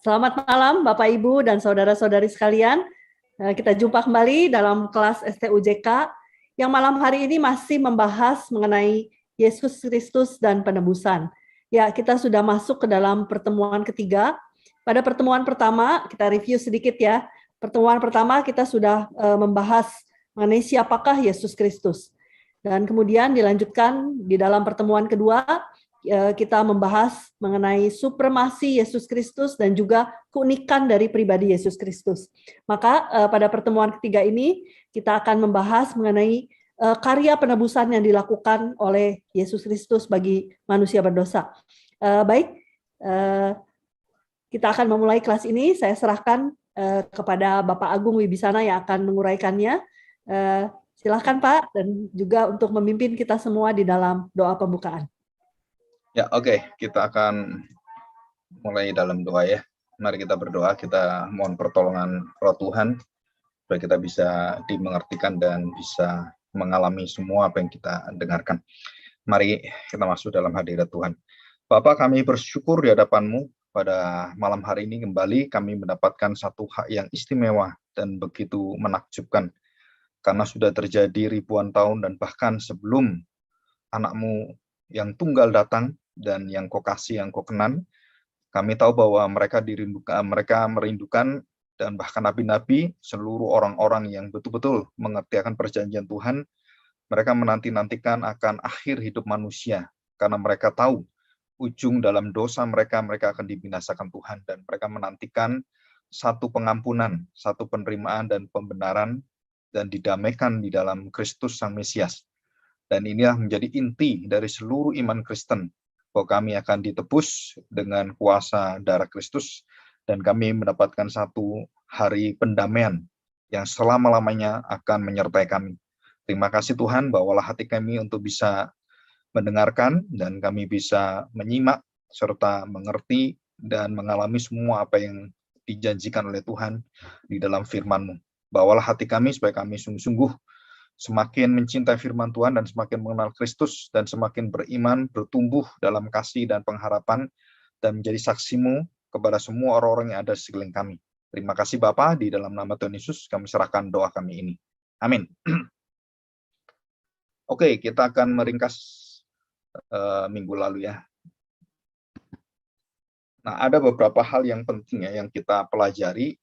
Selamat malam Bapak Ibu dan saudara-saudari sekalian. Kita jumpa kembali dalam kelas STUJK yang malam hari ini masih membahas mengenai Yesus Kristus dan penebusan. Ya, kita sudah masuk ke dalam pertemuan ketiga. Pada pertemuan pertama, kita review sedikit ya. Pertemuan pertama kita sudah membahas mengenai siapakah Yesus Kristus. Dan kemudian dilanjutkan di dalam pertemuan kedua, kita membahas mengenai supremasi Yesus Kristus dan juga keunikan dari pribadi Yesus Kristus. Maka pada pertemuan ketiga ini kita akan membahas mengenai karya penebusan yang dilakukan oleh Yesus Kristus bagi manusia berdosa. Baik, kita akan memulai kelas ini. Saya serahkan kepada Bapak Agung Wibisana yang akan menguraikannya. Silakan Pak, dan juga untuk memimpin kita semua di dalam doa pembukaan. Ya, oke. Kita akan mulai dalam doa ya. Mari kita berdoa, kita mohon pertolongan Roh Tuhan, supaya kita bisa dimengertikan dan bisa mengalami semua apa yang kita dengarkan. Mari kita masuk dalam hadirat Tuhan. Bapak, kami bersyukur di hadapan-Mu pada malam hari ini kembali kami mendapatkan satu hak yang istimewa dan begitu menakjubkan. Karena sudah terjadi ribuan tahun dan bahkan sebelum anak-Mu yang tunggal datang dan yang Kau kasih, yang Kau kenan, kami tahu bahwa mereka merindukan dan bahkan nabi-nabi, seluruh orang-orang yang betul-betul mengerti akan perjanjian Tuhan, mereka menanti-nantikan akan akhir hidup manusia, karena mereka tahu ujung dalam dosa mereka akan dibinasakan Tuhan, dan mereka menantikan satu pengampunan, satu penerimaan dan pembenaran, dan didamaikan di dalam Kristus Sang Mesias. Dan inilah menjadi inti dari seluruh iman Kristen, bahwa kami akan ditebus dengan kuasa darah Kristus, dan kami mendapatkan satu hari pendamaian yang selama-lamanya akan menyertai kami. Terima kasih Tuhan, bawalah hati kami untuk bisa mendengarkan, dan kami bisa menyimak, serta mengerti, dan mengalami semua apa yang dijanjikan oleh Tuhan di dalam firman-Mu. Bawalah hati kami supaya kami sungguh-sungguh semakin mencintai firman Tuhan dan semakin mengenal Kristus dan semakin beriman, bertumbuh dalam kasih dan pengharapan dan menjadi saksi-Mu kepada semua orang-orang yang ada di sekeliling kami. Terima kasih Bapa, di dalam nama Tuhan Yesus kami serahkan doa kami ini. Amin. Oke, kita akan meringkas minggu lalu ya. Nah, ada beberapa hal yang penting ya yang kita pelajari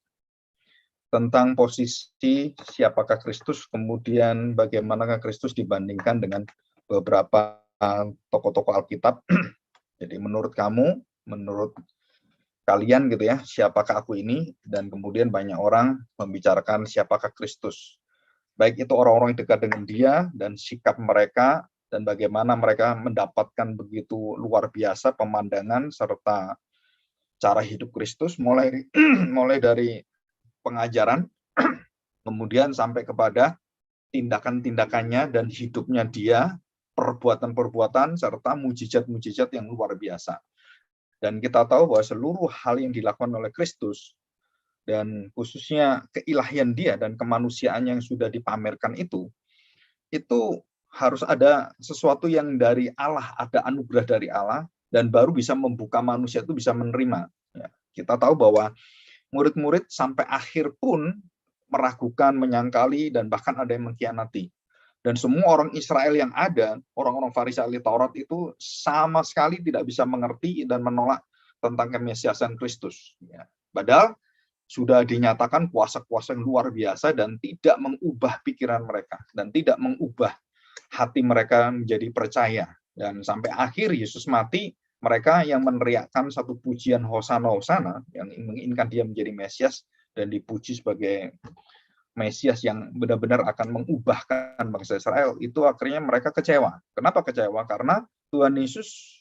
tentang posisi siapakah Kristus, kemudian bagaimanakah Kristus dibandingkan dengan beberapa tokoh-tokoh Alkitab. Jadi menurut kamu, menurut kalian gitu ya, siapakah aku ini? Dan kemudian banyak orang membicarakan siapakah Kristus. Baik itu orang-orang yang dekat dengan dia dan sikap mereka, dan bagaimana mereka mendapatkan begitu luar biasa pemandangan serta cara hidup Kristus, mulai dari pengajaran, kemudian sampai kepada tindakan-tindakannya dan hidupnya dia, perbuatan-perbuatan, serta mujizat-mujizat yang luar biasa. Dan kita tahu bahwa seluruh hal yang dilakukan oleh Kristus, dan khususnya keilahian dia dan kemanusiaan yang sudah dipamerkan itu harus ada sesuatu yang dari Allah, ada anugerah dari Allah, dan baru bisa membuka manusia itu bisa menerima. Ya, kita tahu bahwa murid-murid sampai akhir pun meragukan, menyangkali, dan bahkan ada yang mengkhianati. Dan semua orang Israel yang ada, orang-orang Farisi ahli Taurat itu sama sekali tidak bisa mengerti dan menolak tentang kemesiasan Kristus. Ya. Padahal sudah dinyatakan kuasa-kuasa yang luar biasa dan tidak mengubah pikiran mereka dan tidak mengubah hati mereka menjadi percaya. Dan sampai akhir Yesus mati, mereka yang meneriakkan satu pujian Hosana Hosana yang menginginkan dia menjadi Mesias dan dipuji sebagai Mesias yang benar-benar akan mengubahkan bangsa Israel, itu akhirnya mereka kecewa. Kenapa kecewa? Karena Tuhan Yesus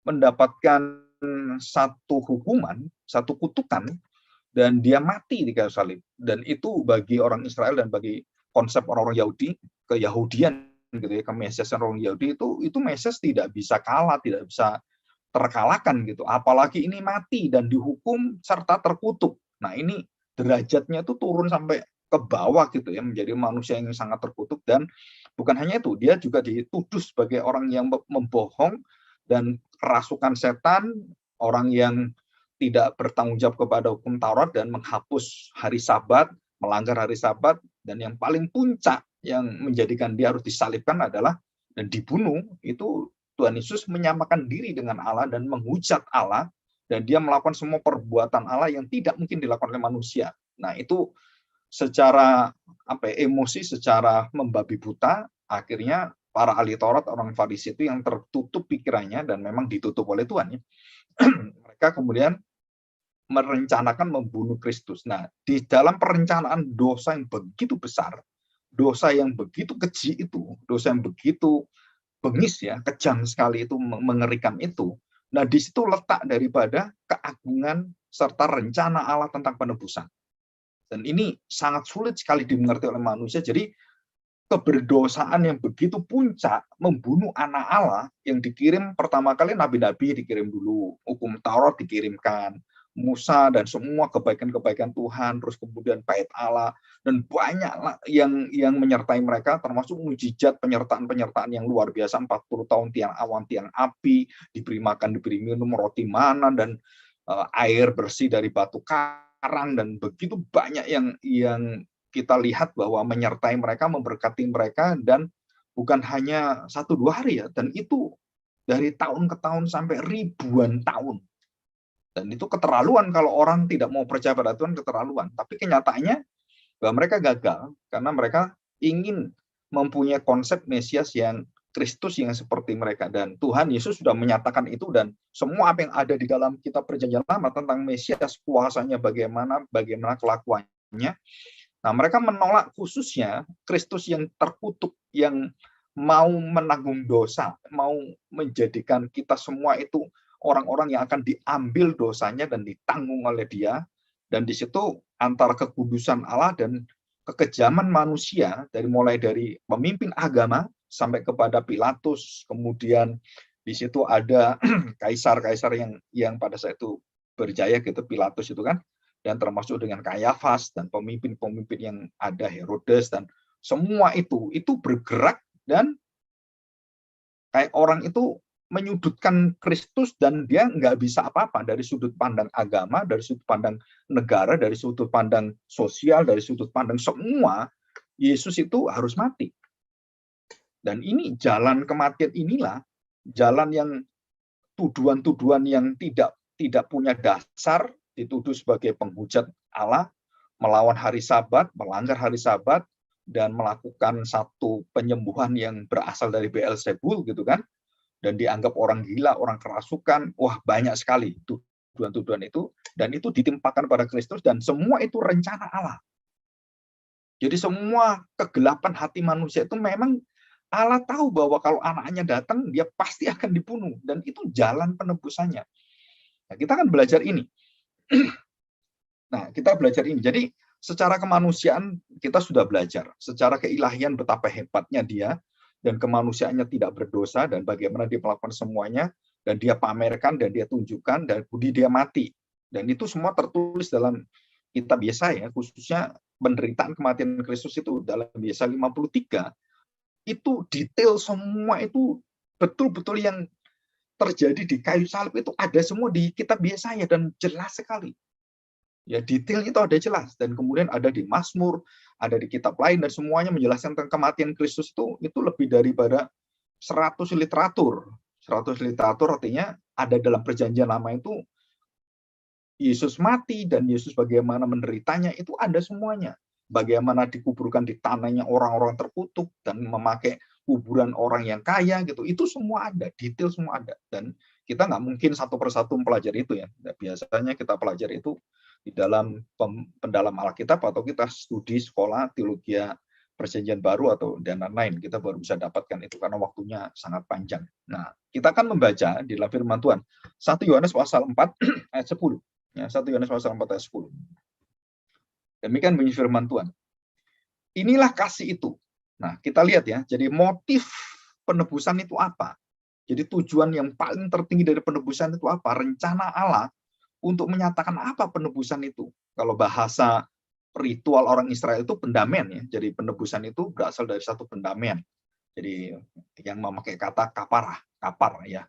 mendapatkan satu hukuman, satu kutukan, dan dia mati di kayu salib. Dan itu bagi orang Israel dan bagi konsep orang-orang Yahudi, keyahudian gitu ya, kemesiasan orang Yahudi itu Mesias tidak bisa kalah, tidak bisa terkalahkan gitu. Apalagi ini mati dan dihukum serta terkutuk. Nah, ini derajatnya itu turun sampai ke bawah gitu ya, menjadi manusia yang sangat terkutuk. Dan bukan hanya itu, dia juga dituduh sebagai orang yang membohong dan kerasukan setan, orang yang tidak bertanggung jawab kepada hukum Taurat dan menghapus hari Sabat, melanggar hari Sabat, dan yang paling puncak yang menjadikan dia harus disalibkan adalah dan dibunuh, itu Tuhan Yesus menyamakan diri dengan Allah dan menghujat Allah, dan dia melakukan semua perbuatan Allah yang tidak mungkin dilakukan oleh manusia. Nah, itu secara emosi, secara membabi buta, akhirnya para ahli Taurat, orang Farisi itu yang tertutup pikirannya dan memang ditutup oleh Tuhan, ya. Mereka kemudian merencanakan membunuh Kristus. Nah, di dalam perencanaan dosa yang begitu besar, dosa yang begitu keji itu, dosa yang begitu bengis, ya, kejam sekali itu, mengerikan itu. Nah, di situ letak daripada keagungan serta rencana Allah tentang penebusan. Dan ini sangat sulit sekali dimengerti oleh manusia. Jadi keberdosaan yang begitu puncak, membunuh anak Allah yang dikirim pertama kali, nabi-nabi dikirim dulu, hukum Taurat dikirimkan, Musa dan semua kebaikan-kebaikan Tuhan, terus kemudian bait Allah, dan banyak yang menyertai mereka, termasuk mujizat penyertaan yang luar biasa, 40 tahun tiang awan, tiang api, diberi makan, diberi minum, roti mana, dan air bersih dari batu karang, dan begitu banyak yang kita lihat bahwa menyertai mereka, memberkati mereka, dan bukan hanya 1-2 hari, ya, dan itu dari tahun ke tahun sampai ribuan tahun. Dan itu keterlaluan kalau orang tidak mau percaya pada Tuhan, keterlaluan. Tapi kenyataannya bahwa mereka gagal karena mereka ingin mempunyai konsep Mesias yang Kristus yang seperti mereka, dan Tuhan Yesus sudah menyatakan itu, dan semua apa yang ada di dalam kitab Perjanjian Lama tentang Mesias, kuasanya bagaimana kelakuannya. Nah, mereka menolak khususnya Kristus yang terkutuk, yang mau menanggung dosa, mau menjadikan kita semua itu orang-orang yang akan diambil dosanya dan ditanggung oleh Dia. Dan di situ antara kekudusan Allah dan kekejaman manusia, mulai dari pemimpin agama sampai kepada Pilatus, kemudian di situ ada kaisar-kaisar yang pada saat itu berjaya gitu, Pilatus itu kan, dan termasuk dengan Kayafas dan pemimpin-pemimpin yang ada, Herodes, dan semua itu bergerak dan kayak orang itu menyudutkan Kristus, dan dia nggak bisa apa-apa dari sudut pandang agama, dari sudut pandang negara, dari sudut pandang sosial, dari sudut pandang semua. Yesus itu harus mati. Dan ini jalan kematian, inilah jalan yang tuduhan-tuduhan yang tidak punya dasar, dituduh sebagai penghujat Allah, melawan hari Sabat, melanggar hari Sabat, dan melakukan satu penyembuhan yang berasal dari Beelzebul gitu kan, dan dianggap orang gila, orang kerasukan. Wah, banyak sekali tuduhan-tuduhan itu, dan itu ditimpakan pada Kristus, dan semua itu rencana Allah. Jadi semua kegelapan hati manusia itu memang Allah tahu bahwa kalau anaknya datang, dia pasti akan dibunuh, dan itu jalan penebusannya. Nah, kita akan belajar ini. Nah, kita belajar ini. Jadi secara kemanusiaan kita sudah belajar, secara keilahian betapa hebatnya Dia, dan kemanusiaannya tidak berdosa, dan bagaimana Dia melakukan semuanya, dan Dia pamerkan, dan Dia tunjukkan, dan budi Dia mati. Dan itu semua tertulis dalam kitab Yesaya, khususnya penderitaan kematian Kristus itu dalam Yesaya 53. Itu detail semua, itu betul-betul yang terjadi di kayu salib itu ada semua di kitab Yesaya, dan jelas sekali. Ya, detail itu ada jelas, dan kemudian ada di Mazmur, ada di kitab lain, dan semuanya menjelaskan tentang kematian Kristus itu lebih daripada 100 literatur. 100 literatur artinya ada dalam Perjanjian Lama itu Yesus mati, dan Yesus bagaimana menderitanya itu ada semuanya. Bagaimana dikuburkan di tanahnya orang-orang terkutuk, dan memakai kuburan orang yang kaya gitu. Itu semua ada, detail semua ada. Dan kita nggak mungkin satu persatu mempelajari itu, ya. Biasanya kita pelajari itu di dalam pendalam Alkitab, atau kita studi sekolah teologi Perjanjian Baru atau dan lain-lain, kita baru bisa dapatkan itu karena waktunya sangat panjang. Nah, kita akan membaca di dalam firman Tuhan 1 Yohanes pasal 4 ayat 10. Ya, 1 Yohanes pasal 4 ayat 10. Demikian bunyi firman Tuhan. Inilah kasih itu. Nah, kita lihat ya, jadi motif penebusan itu apa? Jadi tujuan yang paling tertinggi dari penebusan itu apa? Rencana Allah untuk menyatakan apa penebusan itu. Kalau bahasa ritual orang Israel itu pendamaian, ya. Jadi penebusan itu berasal dari satu pendamaian. Jadi yang memakai kata kapar ya.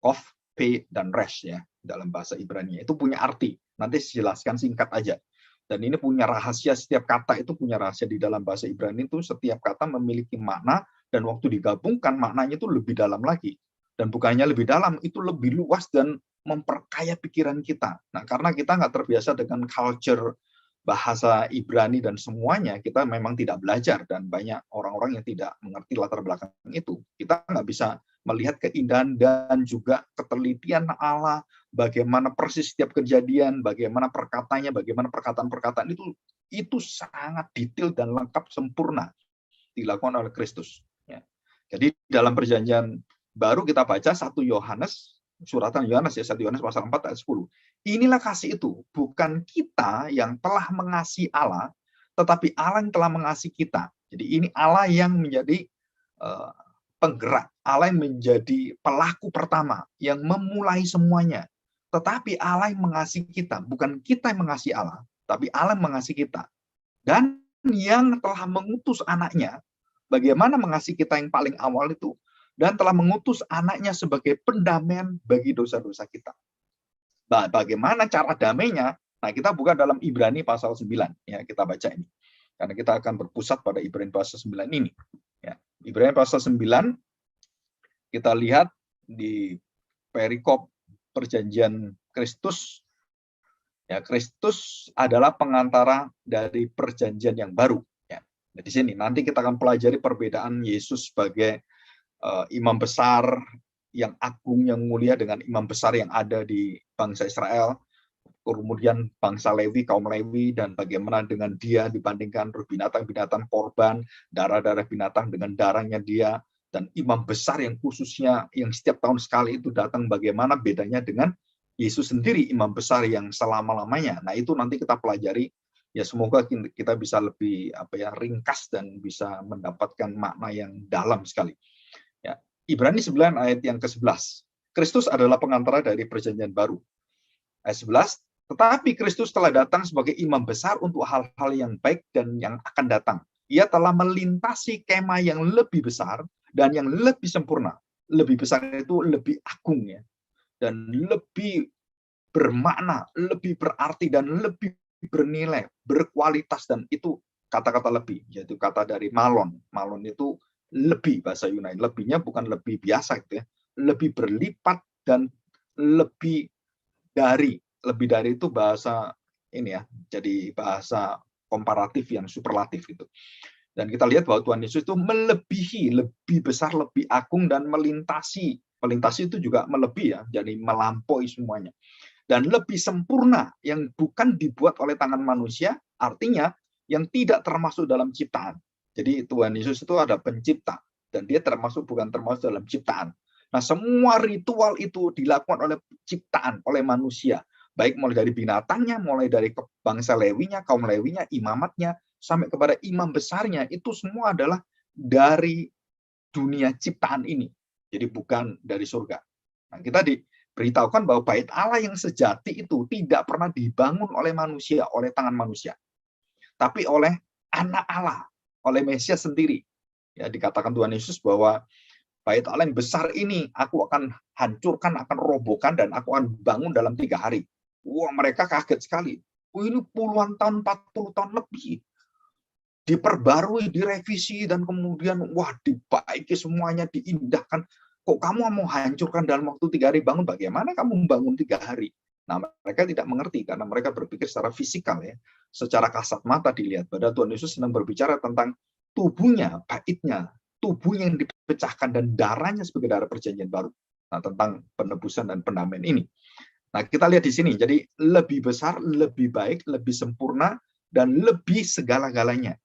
Kof, P, dan res, ya. dalam bahasa Ibrani. Itu punya arti. Nanti jelaskan singkat aja. Dan ini punya rahasia, setiap kata itu punya rahasia di dalam bahasa Ibrani itu setiap kata memiliki makna dan waktu digabungkan maknanya itu lebih dalam lagi. Dan bukannya lebih dalam, itu lebih luas dan memperkaya pikiran kita. Nah, karena kita nggak terbiasa dengan culture bahasa Ibrani dan semuanya, kita memang tidak belajar dan banyak orang-orang yang tidak mengerti latar belakang itu. Kita nggak bisa melihat keindahan dan juga ketelitian Allah, bagaimana persis setiap kejadian, bagaimana perkataannya, bagaimana perkataan-perkataan itu sangat detail dan lengkap sempurna dilakukan oleh Kristus. Ya. Jadi dalam perjanjian baru kita baca 1 Yohanes, suratan Yohanes ya, 1 Yohanes pasal 4 ayat 10. Inilah kasih itu, bukan kita yang telah mengasihi Allah, tetapi Allah yang telah mengasihi kita. Jadi ini Allah yang menjadi penggerak, Allah yang menjadi pelaku pertama, yang memulai semuanya. Tetapi Allah yang mengasihi kita, bukan kita yang mengasihi Allah, tapi Allah yang mengasihi kita. Dan yang telah mengutus anaknya, bagaimana mengasihi kita yang paling awal itu, dan telah mengutus anaknya sebagai pendamaian bagi dosa-dosa kita. Bagaimana cara damainya? Nah, kita buka dalam Ibrani pasal 9. Ya, kita baca ini. Karena kita akan berpusat pada Ibrani pasal 9 ini. Ya, Ibrani pasal 9, kita lihat di perikop perjanjian Kristus. Ya, Kristus adalah pengantara dari perjanjian yang baru. Ya, di sini nanti kita akan pelajari perbedaan Yesus sebagai imam besar yang agung, yang mulia dengan imam besar yang ada di bangsa Israel, kemudian bangsa Lewi, kaum Lewi, dan bagaimana dengan dia dibandingkan binatang-binatang korban, darah-darah binatang dengan darahnya dia, dan imam besar yang khususnya yang setiap tahun sekali itu datang, bagaimana bedanya dengan Yesus sendiri, imam besar yang selama-lamanya. Nah, itu nanti kita pelajari. Ya, semoga kita bisa lebih ringkas dan bisa mendapatkan makna yang dalam sekali. Ya, Ibrani 9 ayat yang ke-11. Kristus adalah pengantara dari perjanjian baru. Ayat 11, tetapi Kristus telah datang sebagai imam besar untuk hal-hal yang baik dan yang akan datang. Ia telah melintasi kemah yang lebih besar dan yang lebih sempurna. Lebih besar itu lebih agung ya. Dan lebih bermakna, lebih berarti dan lebih bernilai, berkualitas, dan itu kata-kata lebih, yaitu kata dari malon. Malon itu lebih, bahasa Yunani. Lebihnya bukan lebih biasa gitu ya. Lebih berlipat dan lebih dari. Lebih dari itu bahasa ini ya, jadi bahasa komparatif yang superlatif gitu. Dan kita lihat bahwa Tuhan Yesus itu melebihi, lebih besar, lebih agung, dan melintasi. Melintasi itu juga melebihi ya, jadi melampaui semuanya. Dan lebih sempurna, yang bukan dibuat oleh tangan manusia, artinya yang tidak termasuk dalam ciptaan. Jadi Tuhan Yesus itu ada pencipta, dan dia bukan termasuk dalam ciptaan. Nah, semua ritual itu dilakukan oleh ciptaan, oleh manusia. Baik mulai dari binatangnya, mulai dari bangsa Lewinya, kaum Lewinya, imamatnya, sampai kepada imam besarnya, itu semua adalah dari dunia ciptaan ini. Jadi bukan dari surga. Nah, kita diberitahukan bahwa bait Allah yang sejati itu tidak pernah dibangun oleh manusia, oleh tangan manusia. Tapi oleh anak Allah, oleh Mesias sendiri. Ya, dikatakan Tuhan Yesus bahwa bait Allah yang besar ini aku akan hancurkan, akan robohkan, dan aku akan bangun dalam 3 hari. Wah, mereka kaget sekali. Ini puluhan tahun, 40 tahun lebih. Diperbarui, direvisi, dan kemudian wah, dibaiki semuanya, diindahkan. Kok kamu mau hancurkan dalam waktu 3 hari, bangun? Bagaimana kamu membangun 3 hari? Nah, mereka tidak mengerti karena mereka berpikir secara fisikal ya, secara kasat mata dilihat. Padahal Tuhan Yesus sedang berbicara tentang tubuhnya, baitnya, tubuhnya yang dipecahkan dan darahnya sebagai darah perjanjian baru. Nah, tentang penebusan dan pendamaian ini. Nah, kita lihat di sini. Jadi lebih besar, lebih baik, lebih sempurna, dan lebih segala-galanya.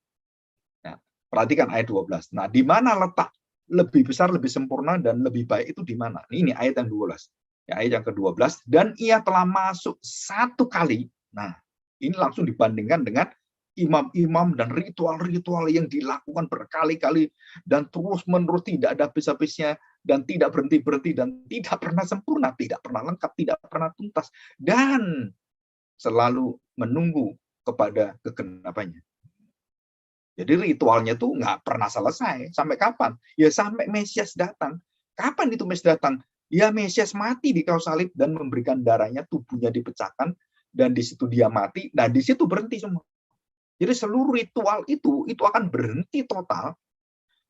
Nah, perhatikan ayat 12. Nah, di mana letak lebih besar, lebih sempurna, dan lebih baik itu di mana? Ini ayat yang 12. Ya, ayat yang ke-12. Dan ia telah masuk 1 kali. Nah, ini langsung dibandingkan dengan imam-imam dan ritual-ritual yang dilakukan berkali-kali dan terus-menerus, tidak ada habis-habisnya, dan tidak berhenti-berhenti, dan tidak pernah sempurna, tidak pernah lengkap, tidak pernah tuntas, dan selalu menunggu kepada kegenapannya. Jadi ritualnya tuh nggak pernah selesai. Sampai kapan? Ya sampai Mesias datang. Kapan itu Mesias datang? Ya, Mesias mati di kayu salib dan memberikan darahnya, tubuhnya dipecahkan, dan di situ dia mati. Nah, di situ berhenti semua. Jadi seluruh ritual itu akan berhenti total,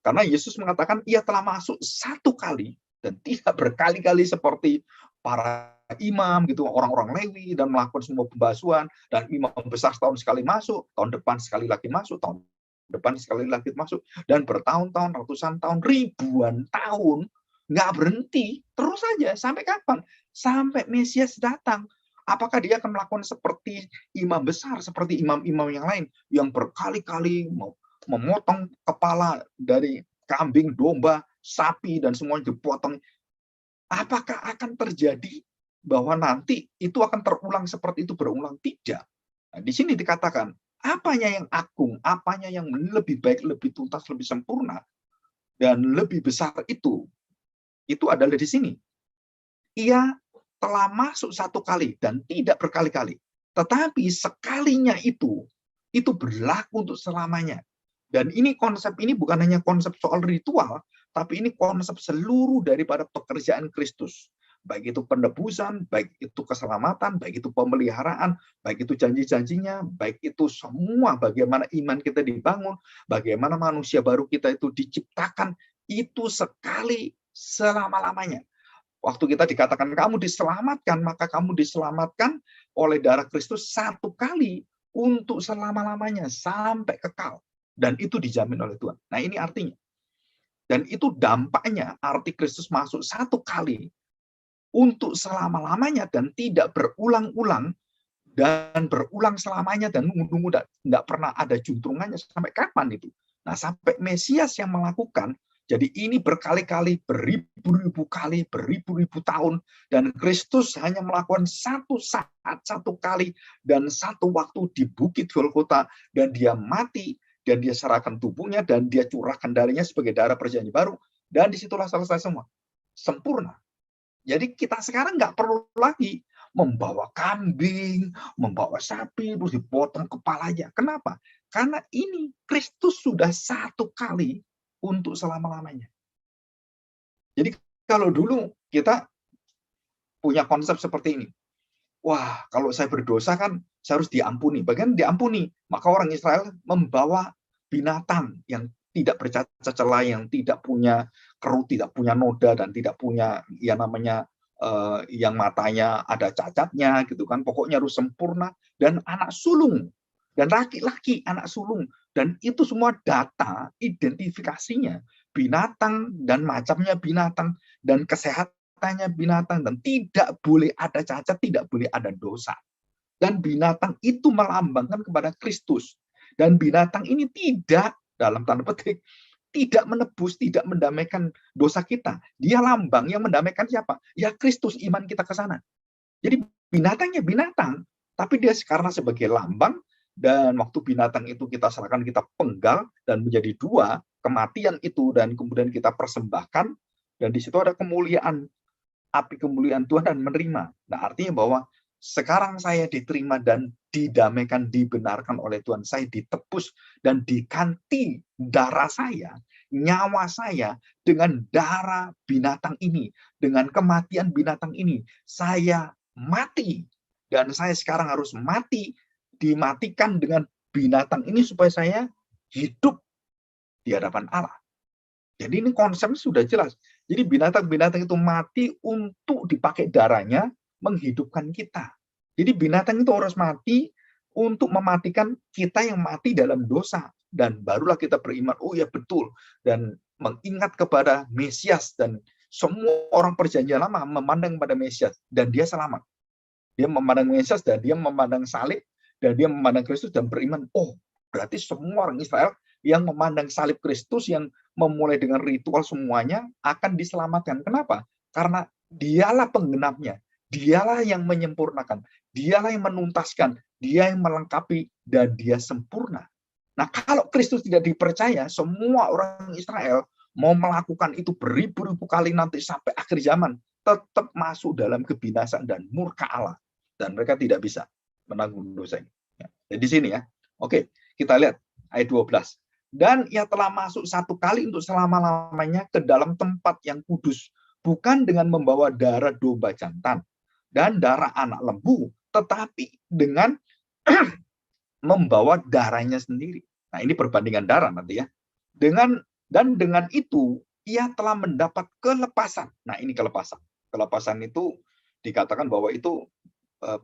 karena Yesus mengatakan ia telah masuk satu kali dan tidak berkali-kali seperti para imam gitu, orang-orang Lewi, dan melakukan semua pembasuhan, dan imam besar setahun sekali masuk, tahun depan sekali lagi masuk, tahun depan sekali lagi masuk, dan bertahun-tahun, ratusan tahun, ribuan tahun, nggak berhenti, terus saja. Sampai kapan? Sampai Mesias datang. Apakah dia akan melakukan seperti imam besar, seperti imam-imam yang lain, yang berkali-kali memotong kepala dari kambing, domba, sapi, dan semuanya dipotong? Apakah akan terjadi bahwa nanti itu akan terulang seperti itu berulang? Tidak. Nah, di sini dikatakan, apanya yang agung, apanya yang lebih baik, lebih tuntas, lebih sempurna, dan lebih besar itu adalah di sini. Ia telah masuk satu kali dan tidak berkali-kali. Tetapi sekalinya itu berlaku untuk selamanya. Dan ini konsep ini bukan hanya konsep soal ritual, tapi ini konsep seluruh daripada pekerjaan Kristus. Baik itu penebusan, baik itu keselamatan, baik itu pemeliharaan, baik itu janji-janjinya, baik itu semua bagaimana iman kita dibangun, bagaimana manusia baru kita itu diciptakan, itu sekali selama-lamanya. Waktu kita dikatakan kamu diselamatkan, maka kamu diselamatkan oleh darah Kristus satu kali untuk selama-lamanya sampai kekal. Dan itu dijamin oleh Tuhan. Nah, ini artinya. Dan itu dampaknya, arti Kristus masuk satu kali untuk selama-lamanya dan tidak berulang-ulang, dan berulang selamanya, dan nunggu-nunggu tidak pernah ada juntrungannya. Sampai kapan itu? Nah, sampai Mesias yang melakukan. Jadi ini berkali-kali, beribu-ribu kali, beribu-ribu tahun, dan Kristus hanya melakukan satu saat, satu kali, dan satu waktu di Bukit Golgota, dan dia mati, dan dia serahkan tubuhnya, dan dia curahkan darahnya sebagai darah perjanjian baru, dan disitulah selesai semua. Sempurna. Jadi kita sekarang nggak perlu lagi membawa kambing, membawa sapi, terus dipotong kepalanya. Kenapa? Karena ini Kristus sudah satu kali untuk selama-lamanya. Jadi kalau dulu kita punya konsep seperti ini, wah, kalau saya berdosa kan saya harus diampuni. Bagaimana diampuni? Maka orang Israel membawa binatang yang tidak bercacat celah, yang tidak punya kerut, tidak punya noda, dan tidak punya namanya yang matanya ada cacatnya gitu kan. Pokoknya harus sempurna, dan anak sulung, dan laki-laki anak sulung, dan itu semua data identifikasinya binatang dan macamnya binatang dan kesehatannya binatang, dan tidak boleh ada cacat, tidak boleh ada dosa. Dan binatang itu melambangkan kepada Kristus. Dan binatang ini tidak, dalam tanda petik, tidak menebus, tidak mendamaikan dosa kita. Dia lambang yang mendamaikan siapa? Ya Kristus, iman kita ke sana. Jadi binatangnya binatang, tapi dia karena sebagai lambang, dan waktu binatang itu kita serahkan, kita penggal, dan menjadi dua, kematian itu, dan kemudian kita persembahkan, dan di situ ada kemuliaan, api kemuliaan Tuhan, dan menerima. Nah, artinya bahwa sekarang saya diterima dan didamaikan, dibenarkan oleh Tuhan. Saya ditebus dan diganti darah saya, nyawa saya, dengan darah binatang ini, dengan kematian binatang ini. Saya mati, dan saya sekarang harus mati, dimatikan dengan binatang ini supaya saya hidup di hadapan Allah. Jadi ini konsep sudah jelas. Jadi binatang-binatang itu mati untuk dipakai darahnya menghidupkan kita. Jadi binatang itu harus mati untuk mematikan kita yang mati dalam dosa. Dan barulah kita beriman, oh ya betul. Dan mengingat kepada Mesias, dan semua orang perjanjian lama memandang pada Mesias, dan dia selamat. Dia memandang Mesias, dan dia memandang salib, dan dia memandang Kristus, dan beriman, oh berarti semua orang Israel yang memandang salib Kristus, yang memulai dengan ritual semuanya, akan diselamatkan. Kenapa? Karena dialah penggenapnya, dialah yang menyempurnakan, dialah yang menuntaskan, dia yang melengkapi, dan dia sempurna. Nah, kalau Kristus tidak dipercaya, semua orang Israel mau melakukan itu beribu-ribu kali nanti sampai akhir zaman, tetap masuk dalam kebinasaan dan murka Allah. Dan mereka tidak bisa menanggung dosa ini. Jadi di sini ya. Oke, kita lihat ayat 12. Dan ia telah masuk satu kali untuk selama-lamanya ke dalam tempat yang kudus, bukan dengan membawa darah domba jantan dan darah anak lembu, tetapi dengan membawa darahnya sendiri. Nah, ini perbandingan darah nanti ya. Dengan itu ia telah mendapat kelepasan. Nah, ini kelepasan. Kelepasan itu dikatakan bahwa itu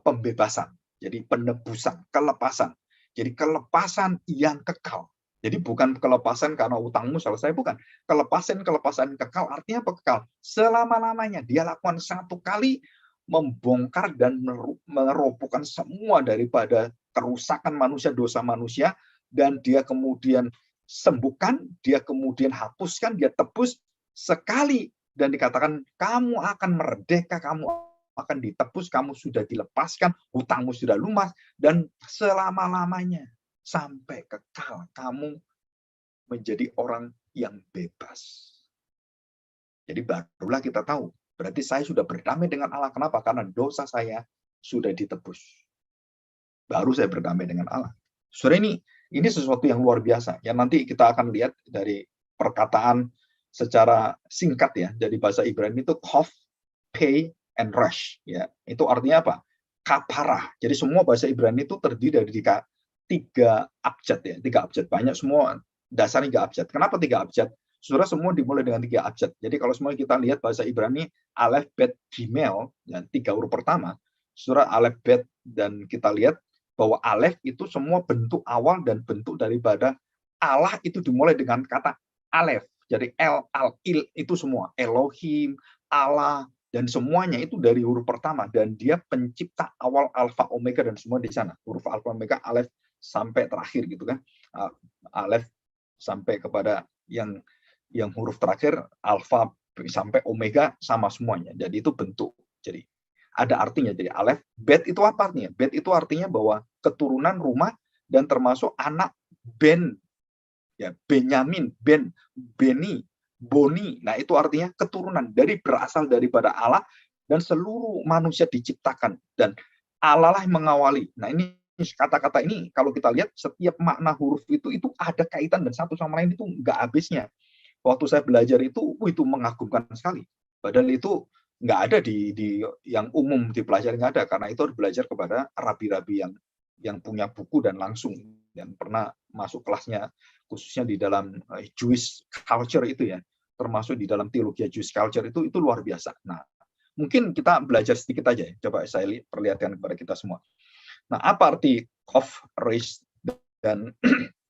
pembebasan. Jadi penebusan, kelepasan. Jadi kelepasan yang kekal. Jadi bukan kelepasan karena utangmu selesai, bukan. Kelepasan kekal artinya apa kekal? Selama-lamanya. Dia lakukan satu kali, membongkar dan merobohkan semua daripada kerusakan manusia, dosa manusia, dan dia kemudian sembuhkan, dia kemudian hapuskan, dia tebus sekali, dan dikatakan kamu akan merdeka, kamu akan ditebus, kamu sudah dilepaskan, hutangmu sudah lunas, dan selama-lamanya sampai kekal kamu menjadi orang yang bebas. Jadi barulah kita tahu, berarti saya sudah berdamai dengan Allah. Kenapa? Karena dosa saya sudah ditebus. Baru saya berdamai dengan Allah. Saudara, ini sesuatu yang luar biasa. Ya, nanti kita akan lihat dari perkataan secara singkat ya. Jadi bahasa Ibrani itu kof, pay, and resh. Ya, itu artinya apa? Kaparah. Jadi semua bahasa Ibrani itu terdiri dari tiga abjad ya. 3 abjad. Banyak semua dasarnya 3 abjad. Kenapa 3 abjad? Saudara, semua dimulai dengan 3 abjad. Jadi kalau semua kita lihat bahasa Ibrani, Aleph, Bet, Gimel, ya, 3 huruf pertama. Saudara, Aleph, Bet, dan kita lihat bahwa Aleph itu semua bentuk awal dan bentuk daripada Allah itu dimulai dengan kata Aleph. Jadi El, Al, Il itu semua. Elohim, Allah, dan semuanya itu dari huruf pertama. Dan dia pencipta awal alfa, omega, dan semua di sana. Huruf alfa, omega, Aleph, sampai terakhir gitu kan. Aleph sampai kepada yang huruf terakhir, alfa sampai omega sama semuanya. Jadi itu bentuk. Jadi ada artinya. Jadi Aleph, Bet itu apa artinya? Bet itu artinya bahwa keturunan rumah dan termasuk anak Ben, ya, Benyamin, Ben, Beni, Boni. Nah, itu artinya keturunan, dari berasal daripada Allah dan seluruh manusia diciptakan, dan Allah lah yang mengawali. Nah, ini kata-kata ini kalau kita lihat setiap makna huruf itu ada kaitan dan satu sama lain, itu nggak habisnya. Waktu saya belajar itu mengagumkan sekali. Padahal itu nggak ada di yang umum dipelajari, nggak ada, karena itu harus belajar kepada rabi-rabi yang punya buku dan langsung yang pernah masuk kelasnya, khususnya di dalam Jewish culture itu ya, termasuk di dalam teologi Jewish culture itu luar biasa. Nah, mungkin kita belajar sedikit aja ya. Coba saya perlihatkan kepada kita semua. Nah, apa arti kof, resh, dan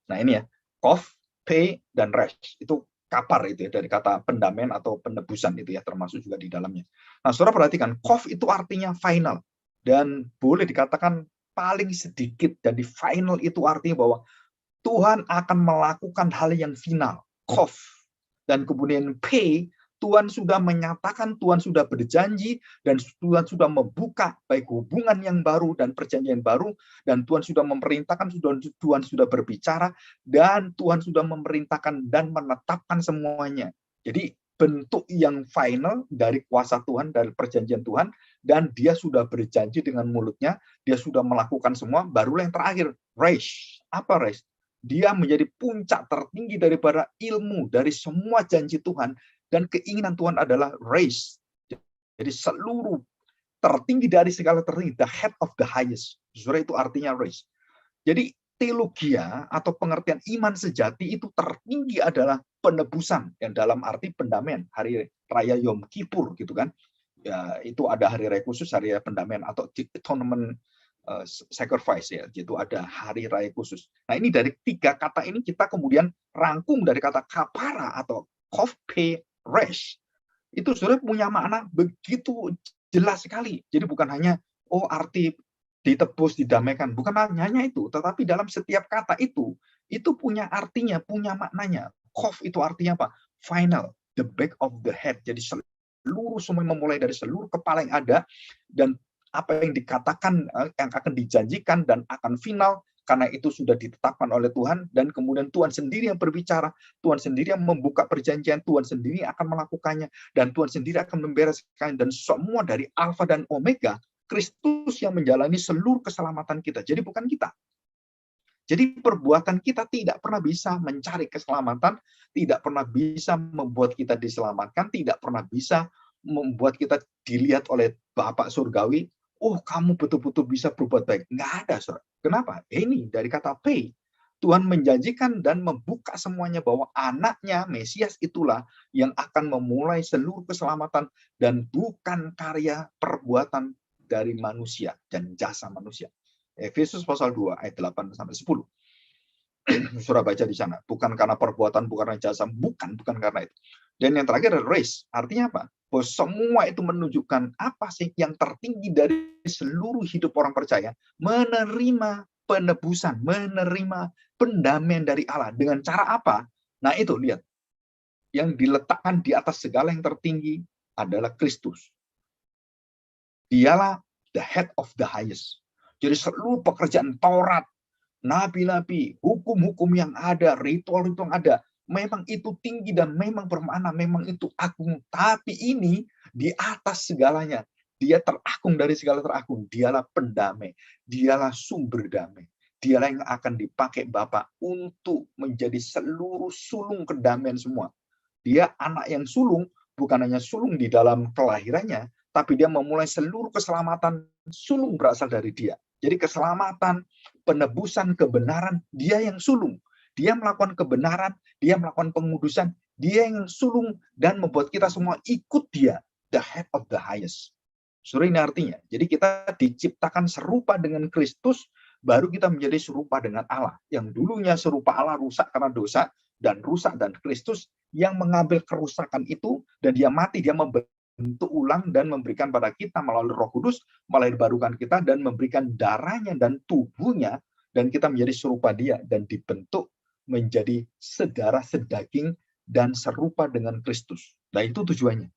nah ini ya, kof, pay, dan resh itu kapar itu ya, dari kata pendamaian atau penebusan itu ya, termasuk juga di dalamnya. Nah, saudara perhatikan, kof itu artinya final, dan boleh dikatakan paling sedikit. Dan di final itu artinya bahwa Tuhan akan melakukan hal yang final, kof. Dan kemudian pay, Tuhan sudah menyatakan, Tuhan sudah berjanji, dan Tuhan sudah membuka baik hubungan yang baru dan perjanjian baru, dan Tuhan sudah memerintahkan, Tuhan sudah berbicara, dan Tuhan sudah memerintahkan dan menetapkan semuanya. Jadi bentuk yang final dari kuasa Tuhan, dari perjanjian Tuhan, dan dia sudah berjanji dengan mulutnya, dia sudah melakukan semua. Barulah yang terakhir, resh. Apa resh? Dia menjadi puncak tertinggi daripada ilmu, dari semua janji Tuhan. Dan keinginan Tuhan adalah race. Jadi seluruh tertinggi dari segala tertinggi, the head of the highest. Saudara, itu artinya race. Jadi teologia atau pengertian iman sejati itu tertinggi adalah penebusan, yang dalam arti pendamaian, hari raya Yom Kippur gitu kan. Ya, itu ada hari raya khusus, hari raya pendamaian atau atonement sacrifice ya, itu ada hari raya khusus. Nah, ini dari 3 kata ini kita kemudian rangkum dari kata kapara atau kof, pay, resh. Itu sudah punya makna begitu jelas sekali. Jadi bukan hanya arti ditebus, didamaikan, bukan hanya itu, tetapi dalam setiap kata itu punya artinya, punya maknanya. Kof itu artinya apa? Final, the back of the head. Jadi seluruh semua memulai dari seluruh kepala yang ada, dan apa yang dikatakan yang akan dijanjikan dan akan final, karena itu sudah ditetapkan oleh Tuhan, dan kemudian Tuhan sendiri yang berbicara, Tuhan sendiri yang membuka perjanjian, Tuhan sendiri akan melakukannya, dan Tuhan sendiri akan membereskan, dan semua dari alfa dan omega, Kristus yang menjalani seluruh keselamatan kita. Jadi bukan kita. Jadi perbuatan kita tidak pernah bisa mencari keselamatan, tidak pernah bisa membuat kita diselamatkan, tidak pernah bisa membuat kita dilihat oleh Bapak Surgawi, oh kamu betul-betul bisa berbuat baik. Nggak ada, saudara. Kenapa? Ini dari kata pay. Tuhan menjanjikan dan membuka semuanya bahwa anaknya, Mesias itulah yang akan memulai seluruh keselamatan dan bukan karya perbuatan dari manusia dan jasa manusia. Efesus pasal 2 ayat 8-10. Surah baca di sana. Bukan karena perbuatan, bukan karena jasa, bukan karena itu. Dan yang terakhir adalah race. Artinya apa? Bahwa semua itu menunjukkan apa sih yang tertinggi dari seluruh hidup orang percaya, menerima penebusan, menerima pendamaian dari Allah. Dengan cara apa? Nah itu, lihat. Yang diletakkan di atas segala yang tertinggi adalah Kristus. Dialah the head of the highest. Jadi seluruh pekerjaan Taurat, nabi-nabi, hukum-hukum yang ada, ritual-ritual yang ada, memang itu tinggi dan memang bermakna, memang itu agung. Tapi ini di atas segalanya. Dia teragung dari segala teragung. Dialah pendamai. Dialah sumber damai. Dialah yang akan dipakai Bapa untuk menjadi seluruh sulung kedamaian semua. Dia anak yang sulung, bukan hanya sulung di dalam kelahirannya, tapi dia memulai seluruh keselamatan sulung berasal dari dia. Jadi keselamatan, penebusan, kebenaran, dia yang sulung. Dia melakukan kebenaran, dia melakukan pengudusan, dia yang sulung dan membuat kita semua ikut dia, the head of the highest. Saudara, ini artinya, jadi kita diciptakan serupa dengan Kristus, baru kita menjadi serupa dengan Allah. Yang dulunya serupa Allah rusak karena dosa, dan rusak, dan Kristus yang mengambil kerusakan itu, dan dia mati, dia membentuk ulang dan memberikan pada kita melalui Roh Kudus, melahirbarukan kita dan memberikan darahnya dan tubuhnya, dan kita menjadi serupa dia dan dibentuk menjadi sedarah, sedaging, dan serupa dengan Kristus. Nah itu tujuannya.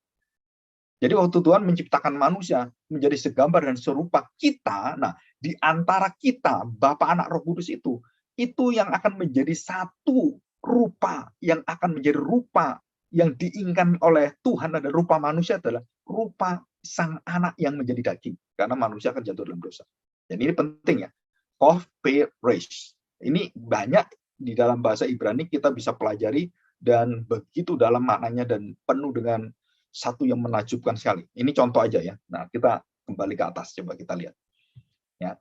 Jadi waktu Tuhan menciptakan manusia menjadi segambar dan serupa kita, nah di antara kita, Bapa, Anak, Roh Kudus itu yang akan menjadi satu rupa, yang akan menjadi rupa yang diinginkan oleh Tuhan adalah rupa manusia adalah rupa sang anak yang menjadi daging. Karena manusia akan jatuh dalam dosa. Dan ini penting ya. Cooperation. Ini banyak di dalam bahasa Ibrani kita bisa pelajari dan begitu dalam maknanya dan penuh dengan satu yang menakjubkan sekali. Ini contoh aja ya. Nah, kita kembali ke atas, coba kita lihat. Ya.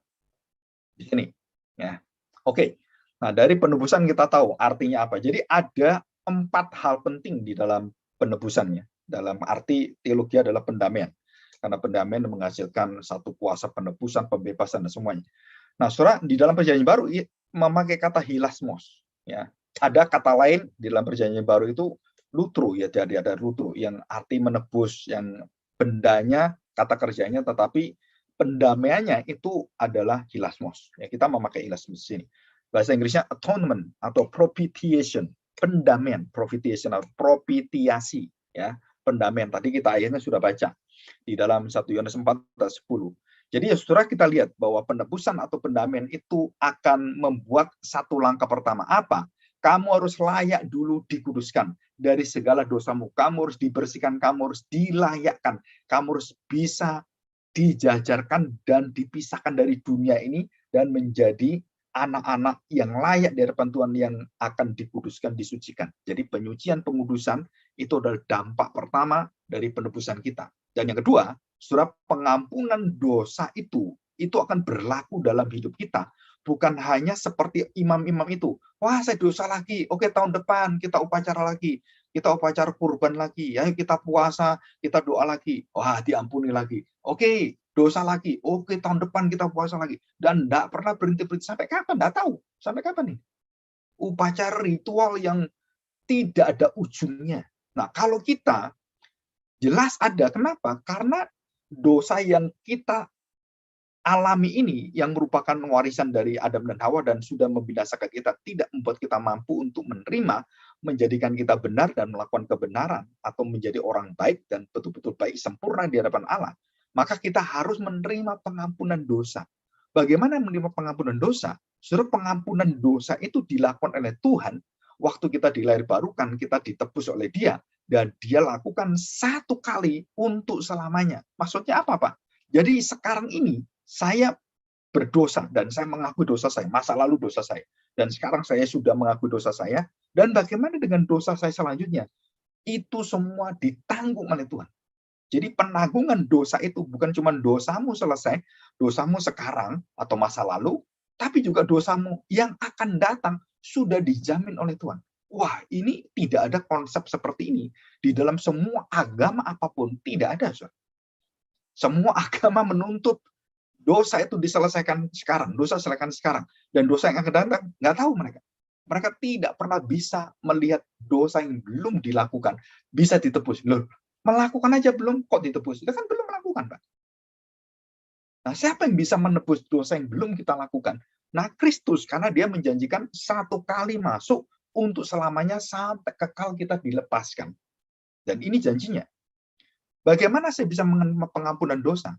Di sini. Ya. Oke. Nah, dari penebusan kita tahu artinya apa. Jadi ada 4 hal penting di dalam penebusannya. Dalam arti teologi adalah pendamaian. Karena pendamaian menghasilkan satu kuasa penebusan, pembebasan, dan semuanya. Nah, saudara, di dalam perjanjian baru memakai kata hilasmos. Ya. Ada kata lain di dalam perjanjian baru itu lutro, ya, jadi ada lutro yang arti menebus, yang bendanya, kata kerjanya, tetapi pendamaiannya itu adalah hilasmos. Ya, kita memakai hilasmos di sini. Bahasa Inggrisnya atonement atau propitiation, pendamaian, propitiation atau propitiasi, ya, pendamaian. Tadi kita ayatnya sudah baca di dalam 1 Yohanes 4:10. Jadi ya saudara, kita lihat bahwa penebusan atau pendamaian itu akan membuat satu langkah pertama. Apa? Kamu harus layak dulu dikuduskan dari segala dosamu. Kamu harus dibersihkan, kamu harus dilayakkan. Kamu harus bisa dijajarkan dan dipisahkan dari dunia ini dan menjadi anak-anak yang layak di hadapan Tuhan yang akan dikuduskan, disucikan. Jadi penyucian, pengudusan itu adalah dampak pertama dari penebusan kita. Dan yang kedua, saudara, pengampunan dosa itu akan berlaku dalam hidup kita. Bukan hanya seperti imam-imam itu. Wah, saya dosa lagi. Oke, tahun depan kita upacara lagi. Kita upacara kurban lagi. Ayo kita puasa, kita doa lagi. Wah, diampuni lagi. Oke, dosa lagi. Oke, tahun depan kita puasa lagi. Dan tidak pernah berhenti-berhenti. Sampai kapan? Tidak tahu. Sampai kapan nih? Upacara ritual yang tidak ada ujungnya. Nah, kalau kita jelas ada. Kenapa? Karena dosa yang kita alami ini yang merupakan warisan dari Adam dan Hawa dan sudah membinasakan kita, tidak membuat kita mampu untuk menerima, menjadikan kita benar dan melakukan kebenaran atau menjadi orang baik dan betul-betul baik sempurna di hadapan Allah. Maka kita harus menerima pengampunan dosa. Bagaimana menerima pengampunan dosa? Saudara, pengampunan dosa itu dilakukan oleh Tuhan waktu kita dilahirbarukan, kita ditebus oleh Dia dan Dia lakukan satu kali untuk selamanya. Maksudnya apa, Pak? Jadi sekarang ini saya berdosa dan saya mengakui dosa saya, masa lalu dosa saya. Dan sekarang saya sudah mengakui dosa saya. Dan bagaimana dengan dosa saya selanjutnya? Itu semua ditanggung oleh Tuhan. Jadi penanggungan dosa itu bukan cuma dosamu selesai, dosamu sekarang atau masa lalu, tapi juga dosamu yang akan datang sudah dijamin oleh Tuhan. Wah, ini tidak ada konsep seperti ini. Di dalam semua agama apapun, tidak ada. Saudara. Semua agama menuntut dosa itu diselesaikan sekarang, dosa selesaikan sekarang. Dan dosa yang akan datang, nggak tahu mereka. Mereka tidak pernah bisa melihat dosa yang belum dilakukan, bisa ditebus. Loh, melakukan aja belum, kok ditebus? Itu kan belum melakukan, Pak. Nah, siapa yang bisa menebus dosa yang belum kita lakukan? Nah, Kristus, karena dia menjanjikan satu kali masuk untuk selamanya sampai kekal kita dilepaskan. Dan ini janjinya. Bagaimana saya bisa menerima pengampunan dosa?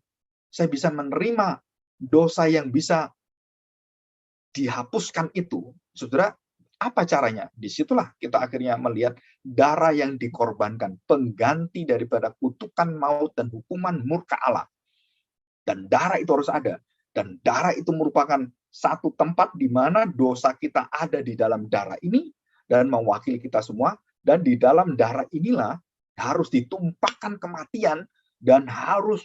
Saya bisa menerima dosa yang bisa dihapuskan itu. Saudara, apa caranya? Disitulah kita akhirnya melihat darah yang dikorbankan, pengganti daripada kutukan maut dan hukuman murka Allah. Dan darah itu harus ada. Dan darah itu merupakan satu tempat di mana dosa kita ada di dalam darah ini dan mewakili kita semua. Dan di dalam darah inilah harus ditumpahkan kematian dan harus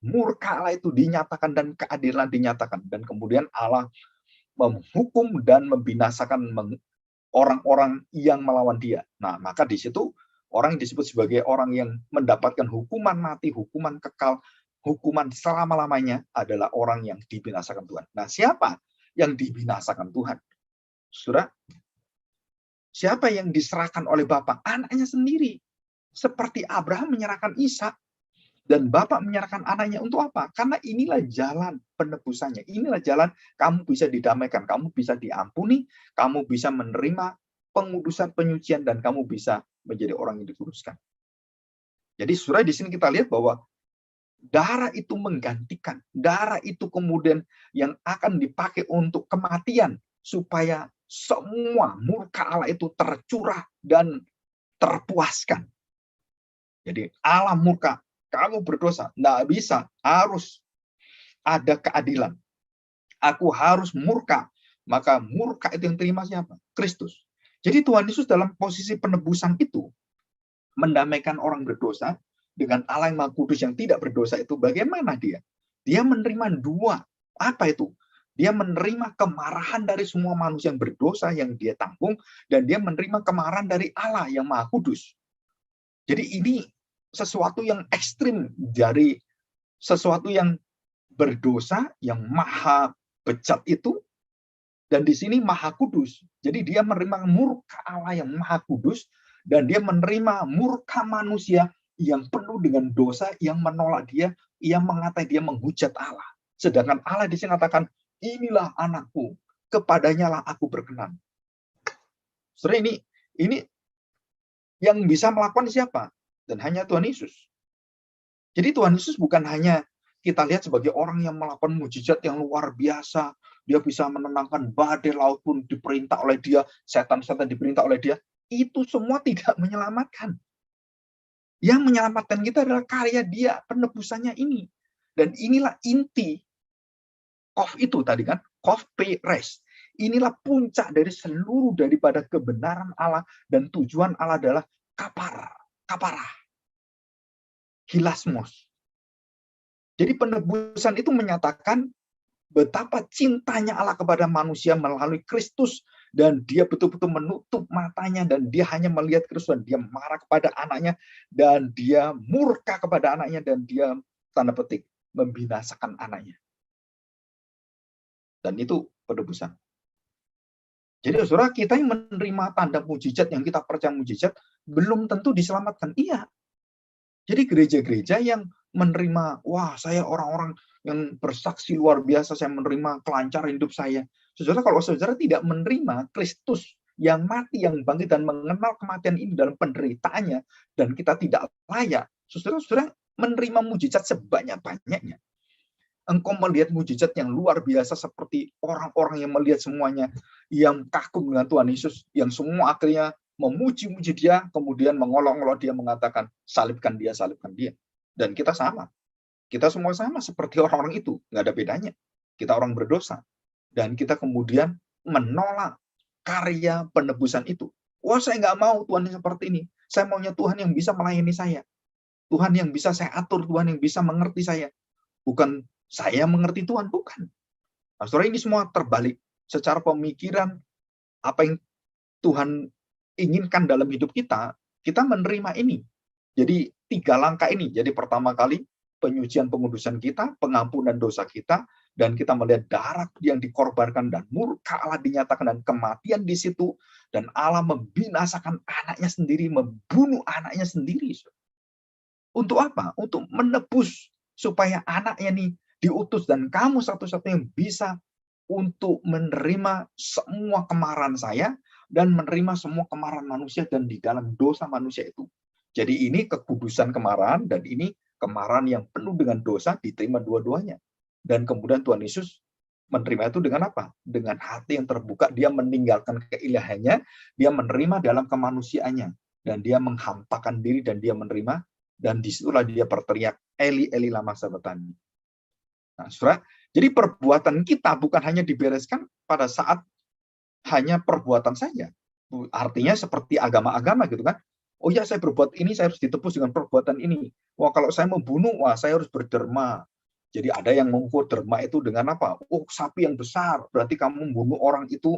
murka Allah itu dinyatakan dan keadilan dinyatakan. Dan kemudian Allah menghukum dan membinasakan orang-orang yang melawan dia. Nah, maka di situ orang yang disebut sebagai orang yang mendapatkan hukuman mati, hukuman kekal, hukuman selama-lamanya adalah orang yang dibinasakan Tuhan. Nah, siapa yang dibinasakan Tuhan? Saudara, siapa yang diserahkan oleh Bapa? Anaknya sendiri. Seperti Abraham menyerahkan Ishak. Dan Bapak menyerahkan anaknya untuk apa? Karena inilah jalan penebusannya. Inilah jalan kamu bisa didamaikan, kamu bisa diampuni, kamu bisa menerima pengudusan, penyucian, dan kamu bisa menjadi orang yang dikuduskan. Jadi saudara di sini kita lihat bahwa darah itu menggantikan. Darah itu kemudian yang akan dipakai untuk kematian. Supaya semua murka Allah itu tercurah dan terpuaskan. Jadi Allah murka. Kamu berdosa, nggak bisa, harus ada keadilan. Aku harus murka, maka murka itu yang terima siapa? Kristus. Jadi Tuhan Yesus dalam posisi penebusan itu, mendamaikan orang berdosa dengan Allah yang Maha Kudus yang tidak berdosa itu, bagaimana dia? Dia menerima dua, apa itu? Dia menerima kemarahan dari semua manusia yang berdosa yang dia tanggung, dan dia menerima kemarahan dari Allah yang Maha Kudus. Jadi ini sesuatu yang ekstrim dari sesuatu yang berdosa, yang maha bejat itu, dan di sini maha kudus. Jadi dia menerima murka Allah yang maha kudus, dan dia menerima murka manusia yang penuh dengan dosa, yang menolak dia, yang mengatai dia menghujat Allah. Sedangkan Allah di sini katakan, inilah anakku, kepadanya lah aku berkenan. Saudara, ini yang bisa melakukan siapa? Dan hanya Tuhan Yesus. Jadi Tuhan Yesus bukan hanya kita lihat sebagai orang yang melakukan mujizat yang luar biasa. Dia bisa menenangkan badai laut pun diperintah oleh dia. Setan-setan diperintah oleh dia. Itu semua tidak menyelamatkan. Yang menyelamatkan kita adalah karya dia, penebusannya ini. Dan inilah inti Kof itu tadi kan. Kof Peres. Inilah puncak dari seluruh daripada kebenaran Allah. Dan tujuan Allah adalah kaparah. Hilasmos. Jadi penebusan itu menyatakan betapa cintanya Allah kepada manusia melalui Kristus, dan dia betul-betul menutup matanya dan dia hanya melihat Kristus, dan dia marah kepada anaknya dan dia murka kepada anaknya dan dia tanda petik membinasakan anaknya. Dan itu penebusan. Jadi saudara, kita yang menerima tanda mujizat, yang kita percaya mujizat, belum tentu diselamatkan. Iya. Jadi gereja-gereja yang menerima, wah saya orang-orang yang bersaksi luar biasa, saya menerima kelancaran hidup saya. Saudara, kalau saudara tidak menerima Kristus yang mati, yang bangkit, dan mengenal kematian ini dalam penderitaannya, dan kita tidak layak, saudara menerima mujizat sebanyak-banyaknya. Engkau melihat mujizat yang luar biasa seperti orang-orang yang melihat semuanya, yang kagum dengan Tuhan Yesus, yang semua akhirnya memuji-muji dia, kemudian mengolok-olok dia, mengatakan, salibkan dia. Dan kita sama. Kita semua sama seperti orang-orang itu. Nggak ada bedanya. Kita orang berdosa. Dan kita kemudian menolak karya penebusan itu. Wah, saya nggak mau Tuhan yang seperti ini. Saya maunya Tuhan yang bisa melayani saya. Tuhan yang bisa saya atur, Tuhan yang bisa mengerti saya. Bukan saya mengerti Tuhan, bukan. Nah, saudara, ini semua terbalik. Secara pemikiran, apa yang Tuhan inginkan dalam hidup kita menerima ini. Jadi 3 langkah ini. Jadi pertama kali, penyucian pengudusan kita, pengampunan dosa kita, dan kita melihat darah yang dikorbankan dan murka Allah dinyatakan dan kematian di situ, dan Allah membinasakan anaknya sendiri, membunuh anaknya sendiri. Untuk apa? Untuk menebus supaya anaknya nih diutus dan kamu satu-satunya yang bisa untuk menerima semua kemarahan saya dan menerima semua kemarahan manusia dan di dalam dosa manusia itu. Jadi ini kekudusan kemarahan dan ini kemarahan yang penuh dengan dosa diterima dua-duanya. Dan kemudian Tuhan Yesus menerima itu dengan apa? Dengan hati yang terbuka, dia meninggalkan keilahannya, dia menerima dalam kemanusiaannya, dan dia menghampakan diri dan dia menerima, dan disitulah dia berteriak, Eli, Eli lama sabachthani. Nah, saudara, jadi perbuatan kita bukan hanya dibereskan pada saat hanya perbuatan saja. Artinya seperti agama-agama gitu kan. Oh ya, saya berbuat ini, saya harus ditebus dengan perbuatan ini. Wah, kalau saya membunuh, wah saya harus berderma. Jadi ada yang mengukur derma itu dengan apa? Oh, sapi yang besar, berarti kamu membunuh orang itu,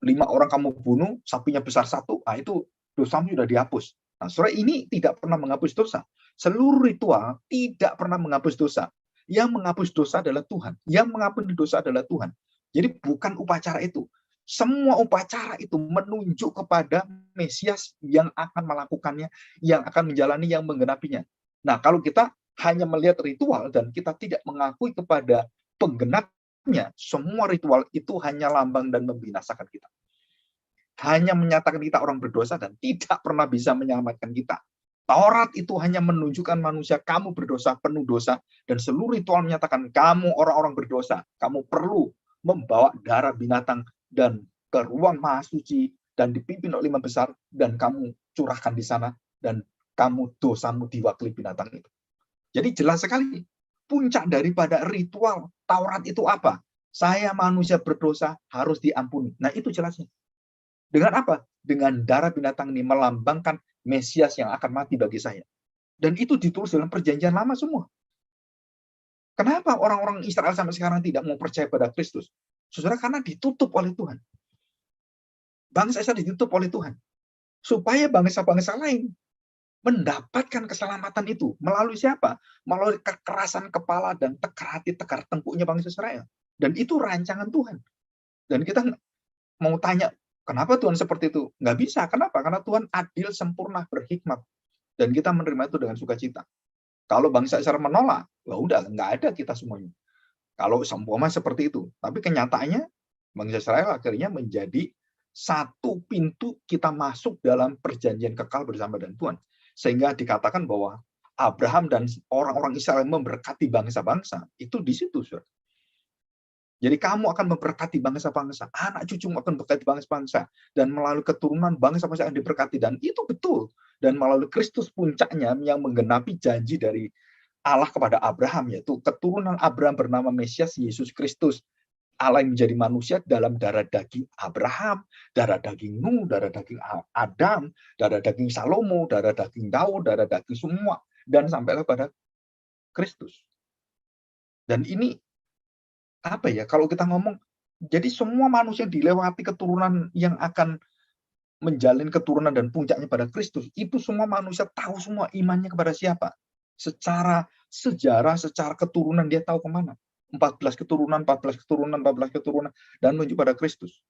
5 orang kamu bunuh, sapinya besar 1, nah itu dosamu sudah dihapus. Nah, saudara, ini tidak pernah menghapus dosa. Seluruh ritual tidak pernah menghapus dosa. Yang menghapus dosa adalah Tuhan. Yang mengampuni dosa adalah Tuhan. Jadi bukan upacara itu. Semua upacara itu menunjuk kepada Mesias yang akan melakukannya, yang akan menjalani, yang menggenapinya. Nah, kalau kita hanya melihat ritual dan kita tidak mengakui kepada penggenapnya, semua ritual itu hanya lambang dan membinasakan kita. Hanya menyatakan kita orang berdosa dan tidak pernah bisa menyelamatkan kita. Taurat itu hanya menunjukkan manusia, kamu berdosa, penuh dosa, dan seluruh ritual menyatakan kamu orang-orang berdosa. Kamu perlu membawa darah binatang dan ke ruang maha suci dan dipimpin oleh imam besar dan kamu curahkan di sana dan kamu dosamu diwakili binatang itu. Jadi jelas sekali puncak daripada ritual Taurat itu apa? Saya manusia berdosa harus diampuni. Nah, itu jelasnya. Dengan apa? Dengan darah binatang ini melambangkan Mesias yang akan mati bagi saya. Dan itu ditulis dalam perjanjian lama semua. Kenapa orang-orang Israel sampai sekarang tidak mau percaya pada Kristus? Saudara, karena ditutup oleh Tuhan. Bangsa Israel ditutup oleh Tuhan. Supaya bangsa-bangsa lain mendapatkan keselamatan itu. Melalui siapa? Melalui kekerasan kepala dan tekar hati, tekar tengkuknya bangsa Israel. Dan itu rancangan Tuhan. Dan kita mau tanya, kenapa Tuhan seperti itu? Nggak bisa. Kenapa? Karena Tuhan adil, sempurna, berhikmat. Dan kita menerima itu dengan sukacita. Kalau bangsa Israel menolak, ya udah, nggak ada kita semuanya. Kalau seumpama seperti itu. Tapi kenyataannya, bangsa Israel akhirnya menjadi satu pintu kita masuk dalam perjanjian kekal bersama dengan Tuhan. Sehingga dikatakan bahwa Abraham dan orang-orang Israel memberkati bangsa-bangsa. Itu di situ, saudara. Jadi kamu akan memberkati bangsa-bangsa, anak cucumu akan memberkati bangsa-bangsa, dan melalui keturunan bangsa-bangsa yang diberkati. Dan itu betul. Dan melalui Kristus puncaknya yang menggenapi janji dari Allah kepada Abraham, yaitu keturunan Abraham bernama Mesias Yesus Kristus. Allah yang menjadi manusia dalam darah daging Abraham, darah daging Nuh, darah daging Adam, darah daging Salomo, darah daging Daud, darah daging semua. Dan sampailah pada Kristus. Dan ini apa ya, kalau kita ngomong, jadi semua manusia dilewati keturunan yang akan menjalin keturunan dan puncaknya pada Kristus, itu semua manusia tahu semua imannya kepada siapa. Secara sejarah, secara keturunan dia tahu kemana. 14 keturunan, 14 keturunan, 14 keturunan, dan menuju pada Kristus.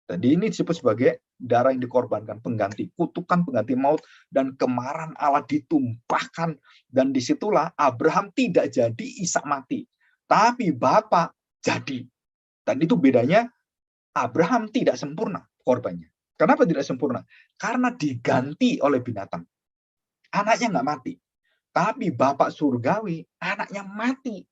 Jadi ini disebut sebagai darah yang dikorbankan, pengganti kutukan, pengganti maut, dan kemarahan Allah ditumpahkan. Dan disitulah Abraham tidak jadi, Ishak mati. Tapi Bapak jadi. Dan itu bedanya, Abraham tidak sempurna korbannya. Kenapa tidak sempurna? Karena diganti oleh binatang. Anaknya nggak mati. Tapi Bapak surgawi, anaknya mati.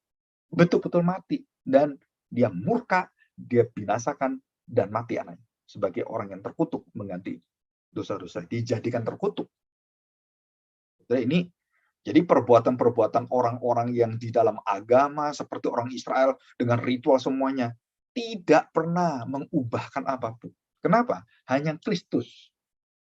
Betul-betul mati. Dan dia murka, dia binasakan, dan mati anaknya. Sebagai orang yang terkutuk mengganti dosa-dosa. Dijadikan terkutuk. Jadi perbuatan-perbuatan orang-orang yang di dalam agama, seperti orang Israel, dengan ritual semuanya, tidak pernah mengubahkan apapun. Kenapa? Hanya Kristus.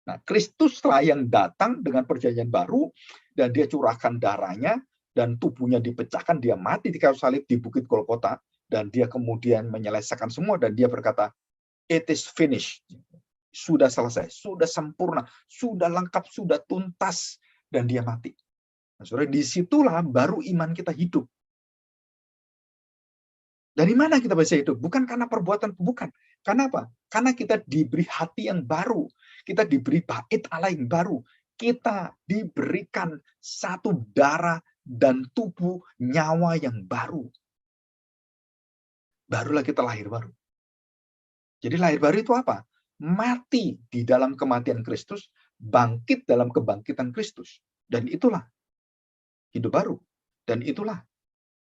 Nah, Kristuslah yang datang dengan perjanjian baru, dan dia curahkan darahnya, dan tubuhnya dipecahkan, dia mati di kayu salib di Bukit Golgota, dan dia kemudian menyelesaikan semua, dan dia berkata, "It is finished." Sudah selesai, sudah sempurna, sudah lengkap, sudah tuntas, dan dia mati. Nah, saudara, disitulah baru iman kita hidup. Dari mana kita bisa hidup? Bukan karena perbuatan, bukan. Karena apa? Karena kita diberi hati yang baru. Kita diberi bait Allah yang baru. Kita diberikan satu darah dan tubuh nyawa yang baru. Barulah kita lahir baru. Jadi lahir baru itu apa? Mati di dalam kematian Kristus, bangkit dalam kebangkitan Kristus. Dan itulah hidup baru. Dan itulah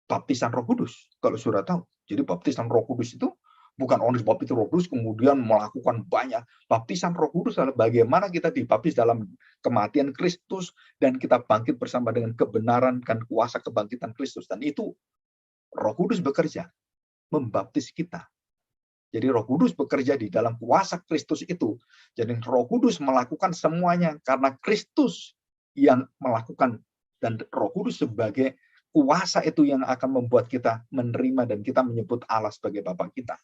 baptisan Roh Kudus. Kalau sudah tahu. Jadi baptisan Roh Kudus itu bukan orang baptis Roh Kudus kemudian melakukan banyak. Baptisan Roh Kudus adalah bagaimana kita dibaptis dalam kematian Kristus dan kita bangkit bersama dengan kebenaran dan kuasa kebangkitan Kristus. Dan itu Roh Kudus bekerja membaptis kita. Jadi Roh Kudus bekerja di dalam kuasa Kristus itu. Jadi Roh Kudus melakukan semuanya karena Kristus yang melakukan, dan Roh Kudus sebagai kuasa itu yang akan membuat kita menerima dan kita menyebut Allah sebagai Bapa kita.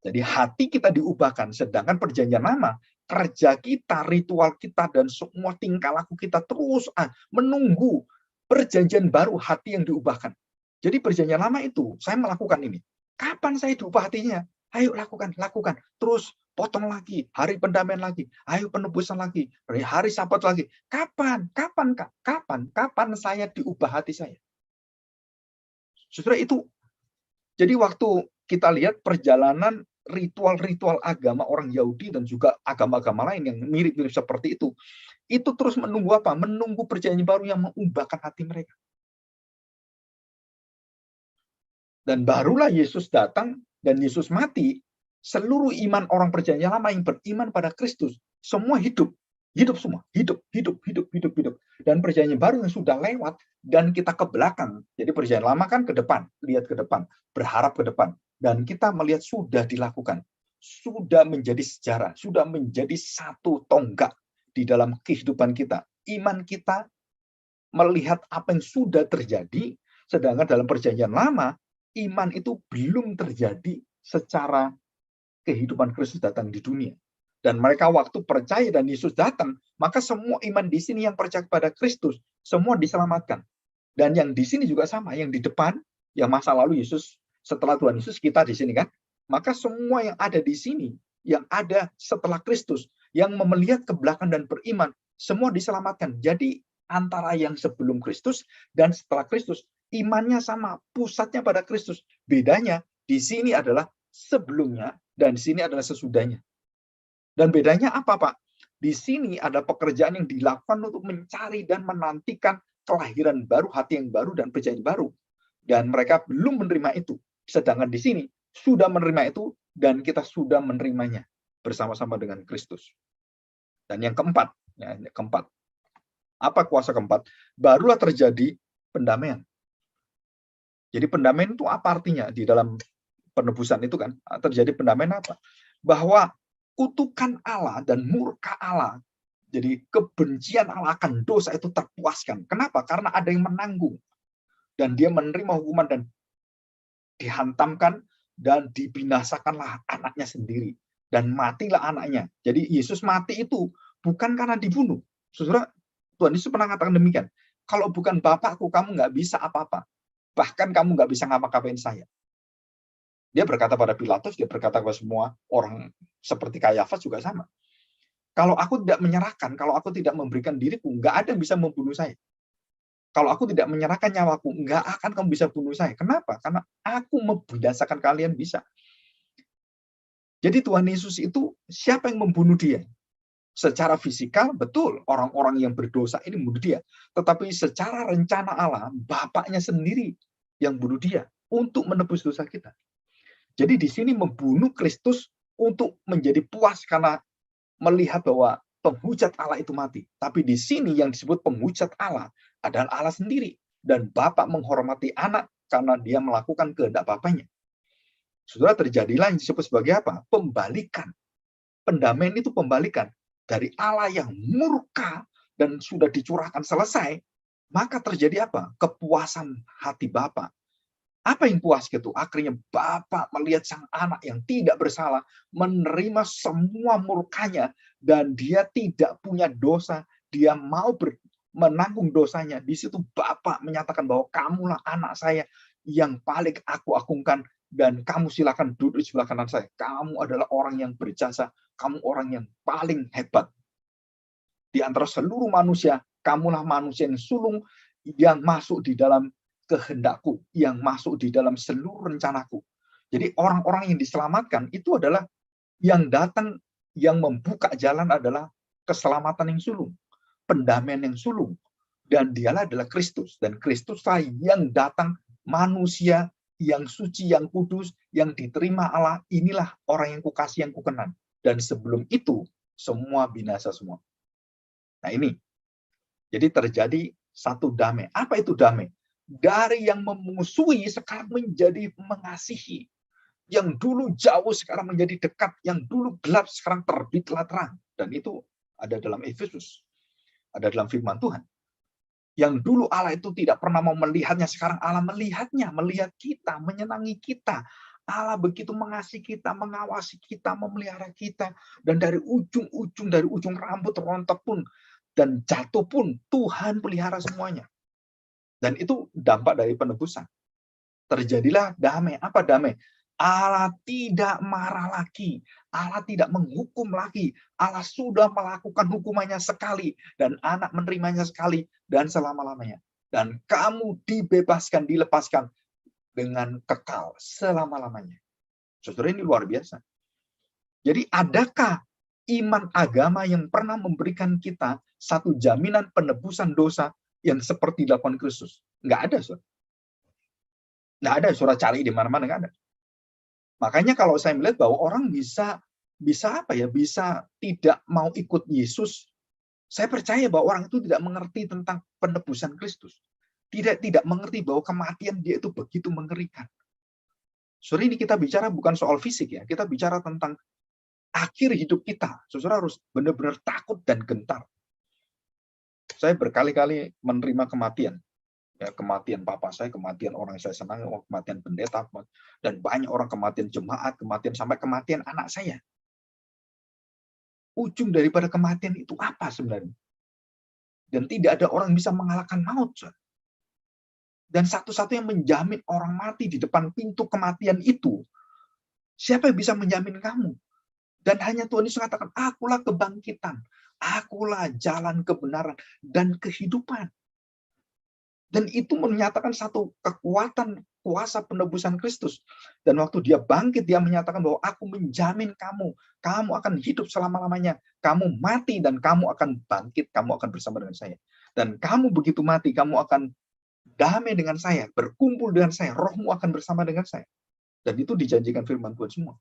Jadi hati kita diubahkan, sedangkan perjanjian lama, kerja kita, ritual kita, dan semua tingkah laku kita terus menunggu perjanjian baru hati yang diubahkan. Jadi perjanjian lama itu, saya melakukan ini. Kapan saya diubah hatinya? Ayo lakukan. Terus potong lagi, hari pendamaian lagi, ayo penebusan lagi, hari Sabat lagi. Kapan saya diubah hati saya? Saudara, itu jadi waktu kita lihat perjalanan ritual-ritual agama orang Yahudi dan juga agama-agama lain yang mirip-mirip seperti itu terus menunggu apa? Menunggu perjanjian baru yang mengubahkan hati mereka. Dan barulah Yesus datang dan Yesus mati, seluruh iman orang perjanjian lama yang beriman pada Kristus, semua hidup semua, hidup. Dan perjanjian baru yang sudah lewat, dan kita ke belakang. Jadi perjanjian lama kan ke depan, lihat ke depan, berharap ke depan. Dan kita melihat sudah dilakukan, sudah menjadi sejarah, sudah menjadi satu tonggak di dalam kehidupan kita. Iman kita melihat apa yang sudah terjadi, sedangkan dalam perjanjian lama, iman itu belum terjadi secara kehidupan Kristus datang di dunia. Dan mereka waktu percaya dan Yesus datang, maka semua iman di sini yang percaya kepada Kristus, semua diselamatkan. Dan yang di sini juga sama, yang di depan, yang masa lalu Yesus, setelah Tuhan Yesus, kita di sini kan, maka semua yang ada di sini, yang ada setelah Kristus, yang melihat ke belakang dan beriman, semua diselamatkan. Jadi antara yang sebelum Kristus dan setelah Kristus, imannya sama, pusatnya pada Kristus. Bedanya di sini adalah sebelumnya dan di sini adalah sesudahnya. Dan bedanya apa, Pak? Di sini ada pekerjaan yang dilakukan untuk mencari dan menantikan kelahiran baru, hati yang baru, dan perjanjian baru. Dan mereka belum menerima itu. Sedangkan di sini sudah menerima itu, dan kita sudah menerimanya bersama-sama dengan Kristus. Dan yang keempat, apa kuasa keempat? Barulah terjadi pendamaian. Jadi pendamaian itu apa artinya? Di dalam penebusan itu kan, terjadi pendamaian apa? Bahwa kutukan Allah dan murka Allah, jadi kebencian Allah akan dosa itu terpuaskan. Kenapa? Karena ada yang menanggung. Dan dia menerima hukuman dan dihantamkan dan dibinasakanlah anaknya sendiri. Dan matilah anaknya. Jadi Yesus mati itu bukan karena dibunuh. Saudara, Tuhan Yesus pernah mengatakan demikian. Kalau bukan Bapakku, kamu nggak bisa apa-apa. Bahkan kamu nggak bisa ngapa-ngapain saya. Dia berkata pada Pilatus, dia berkata kepada semua orang seperti Kayafas juga sama. Kalau aku tidak menyerahkan, kalau aku tidak memberikan diriku, nggak ada yang bisa membunuh saya. Kalau aku tidak menyerahkan nyawaku, nggak akan kamu bisa bunuh saya. Kenapa? Karena aku membinasakan kalian bisa. Jadi Tuhan Yesus itu, siapa yang membunuh dia? Secara fisikal, betul, orang-orang yang berdosa ini membunuh dia. Tetapi secara rencana Allah, Bapaknya sendiri yang bunuh dia untuk menebus dosa kita. Jadi di sini membunuh Kristus untuk menjadi puas karena melihat bahwa penghujat Allah itu mati. Tapi di sini yang disebut penghujat Allah adalah Allah sendiri. Dan Bapa menghormati anak karena dia melakukan kehendak Bapaknya. Saudara, terjadilah yang disebut sebagai apa? Pembalikan. Pendamaian itu pembalikan. Dari Allah yang murka dan sudah dicurahkan selesai, maka terjadi apa? Kepuasan hati Bapa. Apa yang puas gitu? Akhirnya Bapa melihat sang anak yang tidak bersalah, menerima semua murkanya, dan dia tidak punya dosa, dia mau menanggung dosanya. Di situ Bapa menyatakan bahwa kamulah anak saya yang paling aku agungkan, dan kamu silakan duduk di sebelah kanan saya. Kamu adalah orang yang berjasa, kamu orang yang paling hebat. Di antara seluruh manusia, kamulah manusia yang sulung, yang masuk di dalam kehendakku, yang masuk di dalam seluruh rencanaku. Jadi orang-orang yang diselamatkan itu adalah yang datang, yang membuka jalan adalah keselamatan yang sulung, pendamaian yang sulung, dan dialah adalah Kristus. Dan Kristuslah yang datang, manusia yang suci, yang kudus, yang diterima Allah. Inilah orang yang kukasih, yang kukenal. Dan sebelum itu semua binasa semua. Nah ini, jadi terjadi satu damai. Apa itu damai? Dari yang memusuhi sekarang menjadi mengasihi. Yang dulu jauh sekarang menjadi dekat. Yang dulu gelap sekarang terbitlah terang. Dan itu ada dalam Efesus. Ada dalam firman Tuhan. Yang dulu Allah itu tidak pernah mau melihatnya, sekarang Allah melihatnya, melihat kita, menyenangi kita. Allah begitu mengasihi kita, mengawasi kita, memelihara kita. Dan dari ujung rambut rontok pun, dan jatuh pun, Tuhan pelihara semuanya. Dan itu dampak dari penebusan. Terjadilah damai. Apa damai? Allah tidak marah lagi. Allah tidak menghukum lagi. Allah sudah melakukan hukumannya sekali. Dan anak menerimanya sekali. Dan selama-lamanya. Dan kamu dibebaskan, dilepaskan dengan kekal selama-lamanya. Saudara, ini luar biasa. Jadi adakah iman agama yang pernah memberikan kita satu jaminan penebusan dosa yang seperti dilakukan Kristus? Nggak ada, saudara. Nggak ada, saudara cari di mana-mana, nggak ada. Makanya kalau saya melihat bahwa orang bisa tidak mau ikut Yesus, saya percaya bahwa orang itu tidak mengerti tentang penebusan Kristus. Tidak mengerti bahwa kematian dia itu begitu mengerikan. Saudara, ini kita bicara bukan soal fisik ya, kita bicara tentang akhir hidup kita. Saudara harus benar-benar takut dan gentar. Saya berkali-kali menerima kematian. Ya, kematian papa saya, kematian orang yang saya senang, kematian pendeta, dan banyak orang kematian jemaat, kematian sampai kematian anak saya. Ujung daripada kematian itu apa sebenarnya? Dan tidak ada orang yang bisa mengalahkan maut. Dan satu-satu yang menjamin orang mati di depan pintu kematian itu, siapa yang bisa menjamin kamu? Dan hanya Tuhan Yesus mengatakan, akulah kebangkitan, akulah jalan kebenaran dan kehidupan. Dan itu menyatakan satu kekuatan kuasa penebusan Kristus. Dan waktu dia bangkit, dia menyatakan bahwa aku menjamin kamu akan hidup selama-lamanya. Kamu mati dan kamu akan bangkit, kamu akan bersama dengan saya. Dan kamu begitu mati, kamu akan damai dengan saya, berkumpul dengan saya, rohmu akan bersama dengan saya. Dan itu dijanjikan firman Tuhan semua.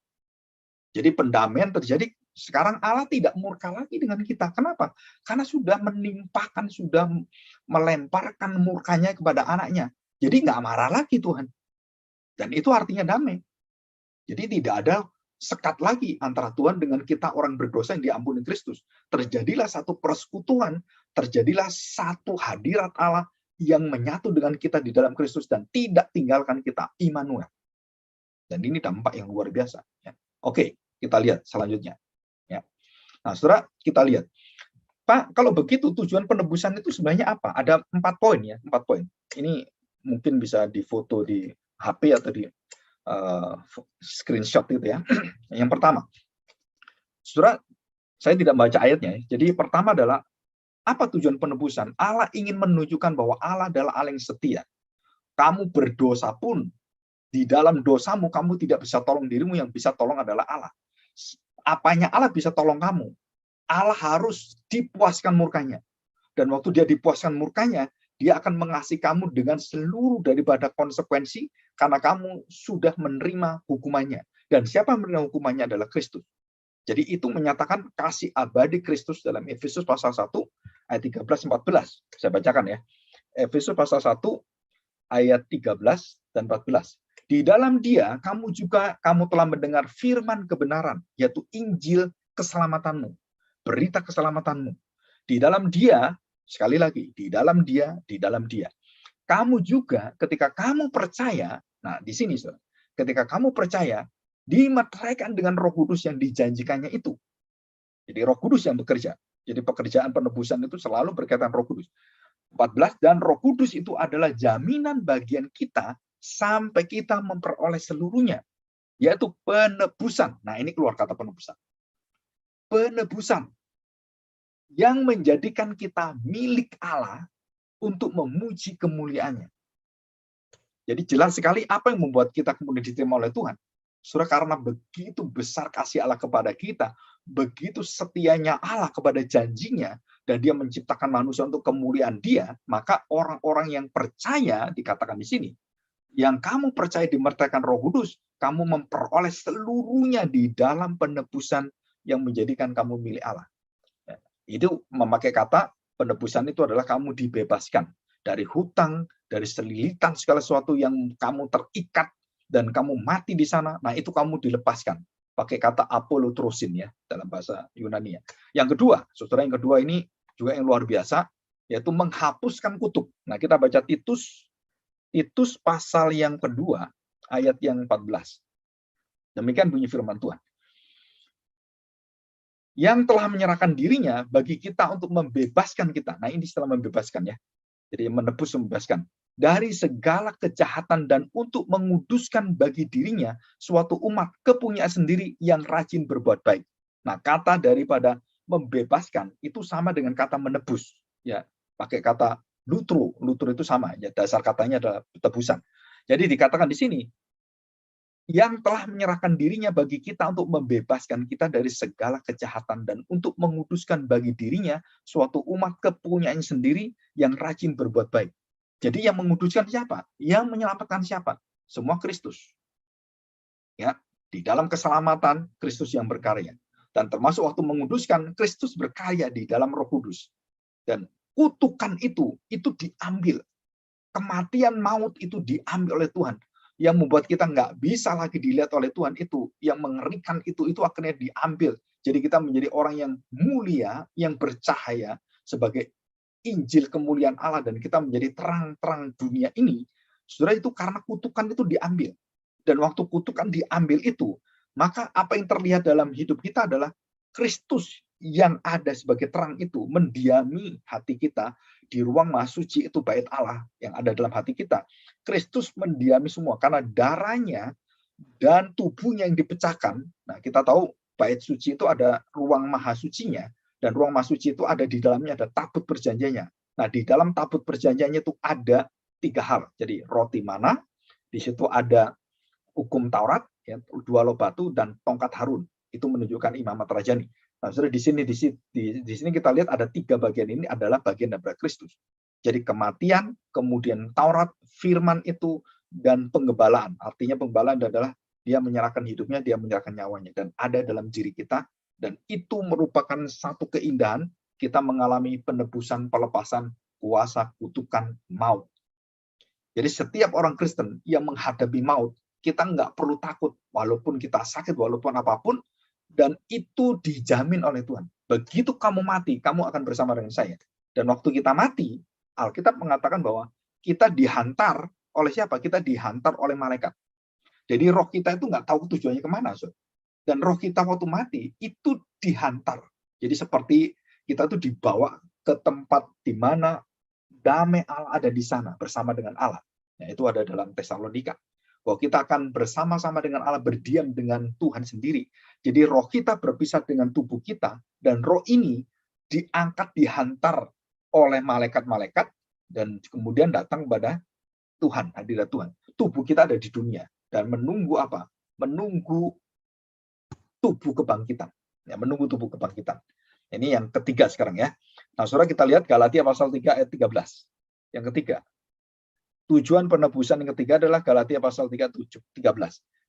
Jadi pendamaian terjadi. Sekarang Allah tidak murka lagi dengan kita. Kenapa? Karena sudah menimpakan, sudah melemparkan murkanya kepada anaknya. Jadi nggak marah lagi Tuhan. Dan itu artinya damai. Jadi tidak ada sekat lagi antara Tuhan dengan kita orang berdosa yang diampuni Kristus. Terjadilah satu persekutuan, terjadilah satu hadirat Allah yang menyatu dengan kita di dalam Kristus dan tidak tinggalkan kita, Immanuel. Dan ini dampak yang luar biasa. Oke, kita lihat selanjutnya. Ya. Nah, saudara, kita lihat. Pak, kalau begitu tujuan penebusan itu sebenarnya apa? Ada 4 poin ya, 4 poin. Ini mungkin bisa difoto di HP atau di screenshot gitu ya. Yang pertama, saudara, saya tidak baca ayatnya. Jadi pertama adalah apa tujuan penebusan? Allah ingin menunjukkan bahwa Allah adalah Allah yang setia. Kamu berdosa pun, di dalam dosamu kamu tidak bisa tolong dirimu, yang bisa tolong adalah Allah. Apanya Allah bisa tolong kamu? Allah harus dipuaskan murkanya. Dan waktu dia dipuaskan murkanya, dia akan mengasihi kamu dengan seluruh daripada konsekuensi, karena kamu sudah menerima hukumannya. Dan siapa yang menerima hukumannya adalah Kristus. Jadi itu menyatakan kasih abadi Kristus dalam Efesus pasal 1 ayat 13-14. Saya bacakan ya. Efesus pasal 1 ayat 13 dan 14. Di dalam dia kamu telah mendengar firman kebenaran, yaitu Injil keselamatanmu, berita keselamatanmu. Di dalam dia Sekali lagi, di dalam Dia, di dalam Dia. Kamu juga ketika kamu percaya, nah di sini saudara, ketika kamu percaya, dimeteraikan dengan Roh Kudus yang dijanjikannya itu. Jadi Roh Kudus yang bekerja. Jadi pekerjaan penebusan itu selalu berkaitan Roh Kudus. 14, dan Roh Kudus itu adalah jaminan bagian kita sampai kita memperoleh seluruhnya, yaitu penebusan. Nah, ini keluar kata penebusan. Penebusan yang menjadikan kita milik Allah untuk memuji kemuliaannya. Jadi jelas sekali apa yang membuat kita kemudian diterima oleh Tuhan. Saudara, karena begitu besar kasih Allah kepada kita, begitu setianya Allah kepada janjinya, dan Dia menciptakan manusia untuk kemuliaan Dia, maka orang-orang yang percaya, dikatakan di sini, yang kamu percaya dimeteraikan Roh Kudus, kamu memperoleh seluruhnya di dalam penebusan yang menjadikan kamu milik Allah. Itu memakai kata penebusan itu adalah kamu dibebaskan dari hutang, dari selilitan segala sesuatu yang kamu terikat dan kamu mati di sana. Nah, itu kamu dilepaskan. Pakai kata apolutrosin ya dalam bahasa Yunani. Yang kedua, saudara, yang kedua ini juga yang luar biasa, yaitu menghapuskan kutuk. Nah, kita baca Titus pasal yang kedua, ayat yang 14. Demikian bunyi firman Tuhan. Yang telah menyerahkan dirinya bagi kita untuk membebaskan kita. Nah, ini setelah membebaskan ya. Jadi menebus, membebaskan. Dari segala kejahatan dan untuk menguduskan bagi dirinya suatu umat kepunyaan sendiri yang rajin berbuat baik. Nah, kata daripada membebaskan itu sama dengan kata menebus. Ya, pakai kata lutro. Lutro itu sama. Ya, dasar katanya adalah tebusan. Jadi dikatakan di sini, yang telah menyerahkan dirinya bagi kita untuk membebaskan kita dari segala kejahatan dan untuk menguduskan bagi dirinya suatu umat kepunyaannya sendiri yang rajin berbuat baik. Jadi yang menguduskan siapa? Yang menyelamatkan siapa? Semua Kristus. Ya, di dalam keselamatan Kristus yang berkarya. Dan termasuk waktu menguduskan, Kristus berkarya di dalam Roh Kudus. Dan kutukan itu diambil. Kematian maut itu diambil oleh Tuhan. Yang membuat kita nggak bisa lagi dilihat oleh Tuhan itu, yang mengerikan itu akhirnya diambil. Jadi kita menjadi orang yang mulia, yang bercahaya sebagai Injil kemuliaan Allah, dan kita menjadi terang-terang dunia ini. Saudara, itu karena kutukan itu diambil. Dan waktu kutukan diambil itu, maka apa yang terlihat dalam hidup kita adalah Kristus yang ada sebagai terang itu mendiami hati kita. Di ruang maha suci itu bait Allah yang ada dalam hati kita. Kristus mendiami semua karena darahnya dan tubuhnya yang dipecahkan. Nah, kita tahu bait suci itu ada ruang maha sucinya, dan ruang maha suci itu ada di dalamnya ada tabut perjanjiannya. Nah, di dalam tabut perjanjiannya itu ada 3 hal. Jadi roti mana, di situ ada hukum Taurat, ya, 2 loh batu dan tongkat Harun. Itu menunjukkan imamat rajani. Nah, saudara, di sini kita lihat ada 3 bagian ini adalah bagian daripada Kristus. Jadi kematian, kemudian Taurat, firman itu, dan penggebalaan. Artinya penggebalaan adalah dia menyerahkan hidupnya, dia menyerahkan nyawanya, dan ada dalam diri kita. Dan itu merupakan satu keindahan, kita mengalami penebusan, pelepasan kuasa kutukan maut. Jadi setiap orang Kristen yang menghadapi maut, kita nggak perlu takut, walaupun kita sakit, walaupun apapun, dan itu dijamin oleh Tuhan. Begitu kamu mati, kamu akan bersama dengan saya. Dan waktu kita mati, Alkitab mengatakan bahwa kita dihantar oleh siapa? Kita dihantar oleh malaikat. Jadi roh kita itu nggak tahu tujuannya kemana. Dan roh kita waktu mati, itu dihantar. Jadi seperti kita itu dibawa ke tempat di mana damai Allah ada di sana, bersama dengan Allah. Nah, itu ada dalam Tesalonika. Bahwa kita akan bersama-sama dengan Allah, berdiam dengan Tuhan sendiri. Jadi roh kita berpisah dengan tubuh kita, dan roh ini diangkat, dihantar oleh malaikat-malaikat, dan kemudian datang kepada Tuhan, hadirat Tuhan. Tubuh kita ada di dunia, dan menunggu apa? Menunggu tubuh kebangkitan. Ya, menunggu tubuh kebangkitan. Ini yang ketiga sekarang ya. Nah, saudara, kita lihat Galatia pasal 3 ayat 13. Yang ketiga. Tujuan penebusan yang ketiga adalah Galatia pasal 3, 13.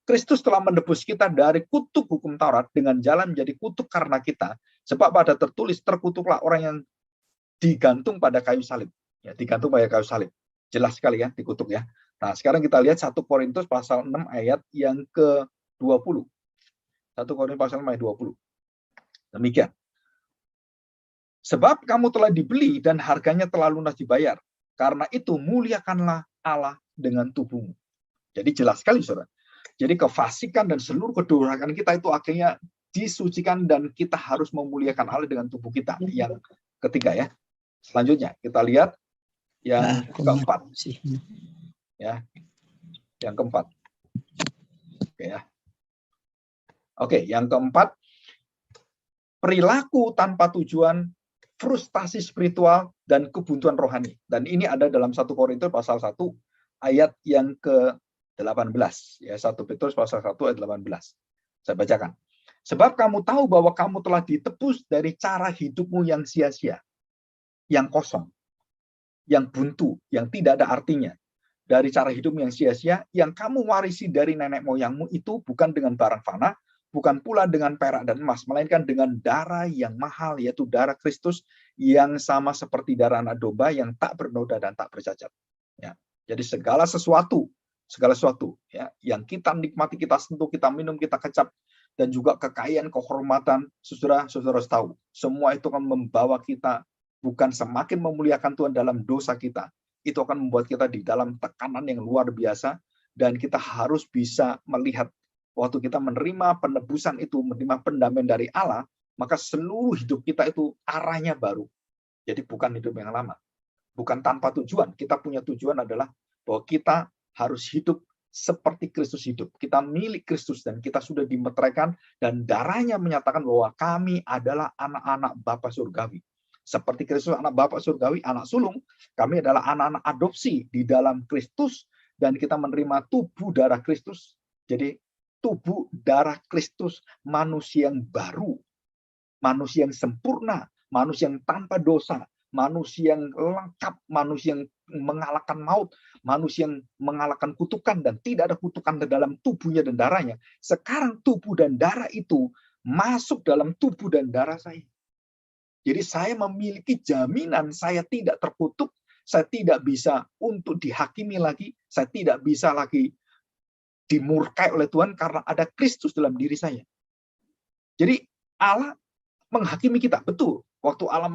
Kristus telah menebus kita dari kutuk hukum Taurat dengan jalan menjadi kutuk karena kita. Sebab pada tertulis, terkutuklah orang yang digantung pada kayu salib. Ya, digantung pada kayu salib. Jelas sekali ya, dikutuk ya. Nah, sekarang kita lihat 1 Korintus pasal 6 ayat yang ke-20. 1 Korintus pasal 6 ayat 20. Demikian. Sebab kamu telah dibeli dan harganya telah lunas dibayar. Karena itu muliakanlah Allah dengan tubuhmu. Jadi jelas sekali, saudara. Jadi kefasikan dan seluruh kedurakan kita itu akhirnya disucikan dan kita harus memuliakan Allah dengan tubuh kita. Yang ketiga ya. Selanjutnya kita lihat yang keempat. Ya. Yang keempat. Oke ya. Oke, yang keempat, perilaku tanpa tujuan, frustasi spiritual, dan kebuntuan rohani. Dan ini ada dalam 1 Korintus pasal 1 ayat yang ke-18. Ya, 1 Petrus pasal 1 ayat 18. Saya bacakan. Sebab kamu tahu bahwa kamu telah ditebus dari cara hidupmu yang sia-sia, yang kosong, yang buntu, yang tidak ada artinya. Dari cara hidupmu yang sia-sia, yang kamu warisi dari nenek moyangmu itu bukan dengan barang fana, bukan pula dengan perak dan emas, melainkan dengan darah yang mahal, yaitu darah Kristus yang sama seperti darah anak domba yang tak bernoda dan tak bercacat. Ya. Jadi segala sesuatu ya, yang kita nikmati, kita sentuh, kita minum, kita kecap, dan juga kekayaan, kehormatan, saudara tahu, semua itu akan membawa kita bukan semakin memuliakan Tuhan dalam dosa kita, itu akan membuat kita di dalam tekanan yang luar biasa, dan kita harus bisa melihat waktu kita menerima penebusan itu, menerima pendamaian dari Allah, maka seluruh hidup kita itu arahnya baru. Jadi bukan hidup yang lama. Bukan tanpa tujuan. Kita punya tujuan adalah bahwa kita harus hidup seperti Kristus hidup. Kita milik Kristus dan kita sudah dimeteraikan dan darahnya menyatakan bahwa kami adalah anak-anak Bapa surgawi. Seperti Kristus anak Bapa surgawi, anak sulung, kami adalah anak-anak adopsi di dalam Kristus dan kita menerima tubuh darah Kristus. Jadi tubuh darah Kristus, manusia yang baru, manusia yang sempurna, manusia yang tanpa dosa, manusia yang lengkap, manusia yang mengalahkan maut, manusia yang mengalahkan kutukan dan tidak ada kutukan di dalam tubuhnya dan darahnya. Sekarang tubuh dan darah itu masuk dalam tubuh dan darah saya. Jadi saya memiliki jaminan saya tidak terkutuk, saya tidak bisa untuk dihakimi lagi, saya tidak bisa lagi dimurkai oleh Tuhan karena ada Kristus dalam diri saya. Jadi Allah menghakimi kita, betul. Waktu Allah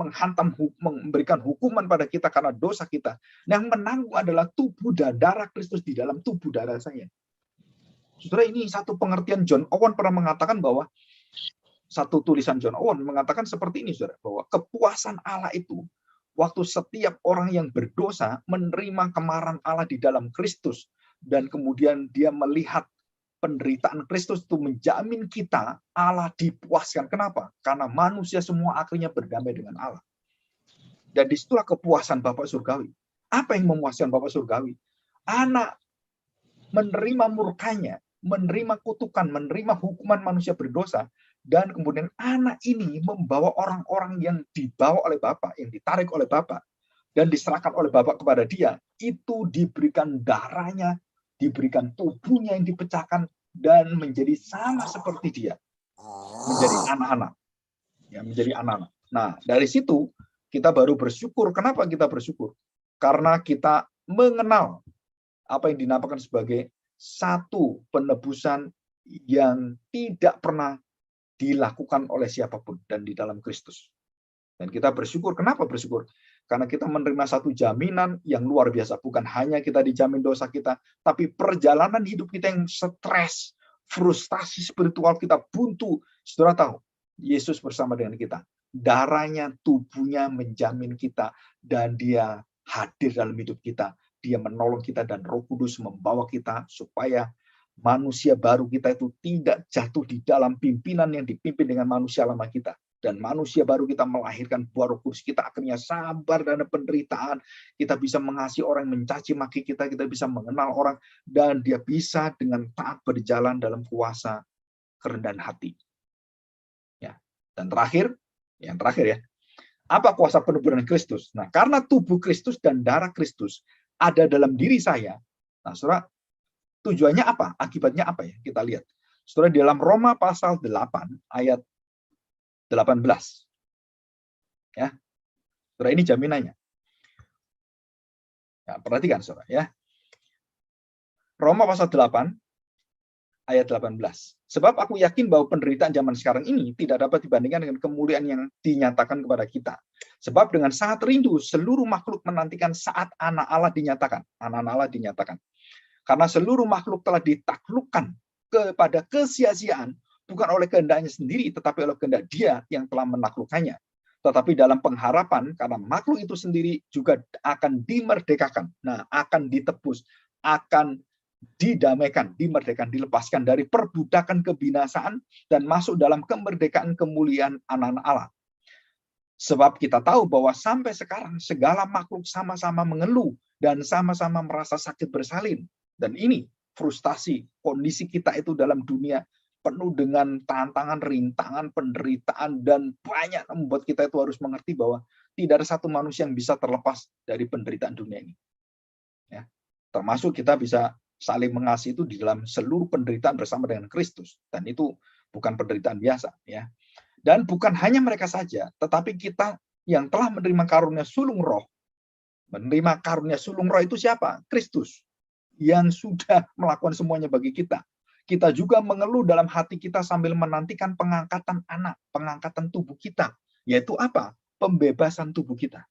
memberikan hukuman pada kita karena dosa kita, yang menanggung adalah tubuh dan darah Kristus di dalam tubuh darah saya. Saudara, ini satu pengertian. John Owen pernah mengatakan bahwa, satu tulisan John Owen mengatakan seperti ini, saudara, bahwa kepuasan Allah itu waktu setiap orang yang berdosa menerima kemarahan Allah di dalam Kristus, dan kemudian dia melihat penderitaan Kristus itu menjamin kita, Allah dipuaskan. Kenapa? Karena manusia semua akhirnya berdamai dengan Allah. Dan disitulah kepuasan Bapak Surgawi. Apa yang memuaskan Bapak Surgawi? Anak menerima murkanya, menerima kutukan, menerima hukuman manusia berdosa, dan kemudian anak ini membawa orang-orang yang dibawa oleh Bapa, yang ditarik oleh Bapa, dan diserahkan oleh Bapa kepada dia, itu diberikan darahnya, diberikan tubuhnya yang dipecahkan, dan menjadi sama seperti dia. Menjadi anak-anak. Ya, menjadi anak-anak. Nah, dari situ, kita baru bersyukur. Kenapa kita bersyukur? Karena kita mengenal apa yang dinamakan sebagai satu penebusan yang tidak pernah dilakukan oleh siapapun dan di dalam Kristus. Dan kita bersyukur. Kenapa bersyukur? Karena kita menerima satu jaminan yang luar biasa. Bukan hanya kita dijamin dosa kita, tapi perjalanan hidup kita yang stres, frustasi spiritual kita buntu. Saudara tahu, Yesus bersama dengan kita. Darahnya, tubuhnya menjamin kita, dan dia hadir dalam hidup kita. Dia menolong kita dan Roh Kudus membawa kita supaya manusia baru kita itu tidak jatuh di dalam pimpinan yang dipimpin dengan manusia lama kita. Dan manusia baru kita melahirkan buah Roh Kudus. Kita akhirnya sabar dalam penderitaan. Kita bisa mengasihi orang yang mencaci maki kita. Kita bisa mengenal orang. Dan dia bisa dengan taat berjalan dalam kuasa kerendahan hati. Ya. Dan yang terakhir ya. Apa kuasa penebusan Kristus? Nah, karena tubuh Kristus dan darah Kristus ada dalam diri saya. Nah, saudara, tujuannya apa? Akibatnya apa ya? Kita lihat. Saudara, di dalam Roma pasal 8 ayat 18. Ya. Saudara, ini jaminannya. Ya, perhatikan saudara ya. Roma pasal 8 ayat 18. Sebab aku yakin bahwa penderitaan zaman sekarang ini tidak dapat dibandingkan dengan kemuliaan yang dinyatakan kepada kita. Sebab dengan sangat rindu seluruh makhluk menantikan saat anak Allah dinyatakan. Anak Allah dinyatakan. Karena seluruh makhluk telah ditaklukkan kepada kesia-siaan, bukan oleh kehendaknya sendiri, tetapi oleh kehendak Dia yang telah menaklukkannya. Tetapi dalam pengharapan, karena makhluk itu sendiri juga akan dimerdekakan. Nah, akan ditebus, akan didamaikan, dimerdekakan, dilepaskan dari perbudakan kebinasaan dan masuk dalam kemerdekaan kemuliaan anak-anak Allah. Sebab kita tahu bahwa sampai sekarang segala makhluk sama-sama mengeluh dan sama-sama merasa sakit bersalin. Dan ini frustasi, kondisi kita itu dalam dunia penuh dengan tantangan, rintangan, penderitaan, dan banyak membuat kita itu harus mengerti bahwa tidak ada satu manusia yang bisa terlepas dari penderitaan dunia ini. Ya. Termasuk kita bisa saling mengasihi itu di dalam seluruh penderitaan bersama dengan Kristus. Dan itu bukan penderitaan biasa. Ya. Dan bukan hanya mereka saja, tetapi kita yang telah menerima karunia sulung roh. Menerima karunia sulung roh itu siapa? Kristus. Yang sudah melakukan semuanya bagi kita. Kita juga mengeluh dalam hati kita sambil menantikan pengangkatan anak, pengangkatan tubuh kita. Yaitu apa? Pembebasan tubuh kita.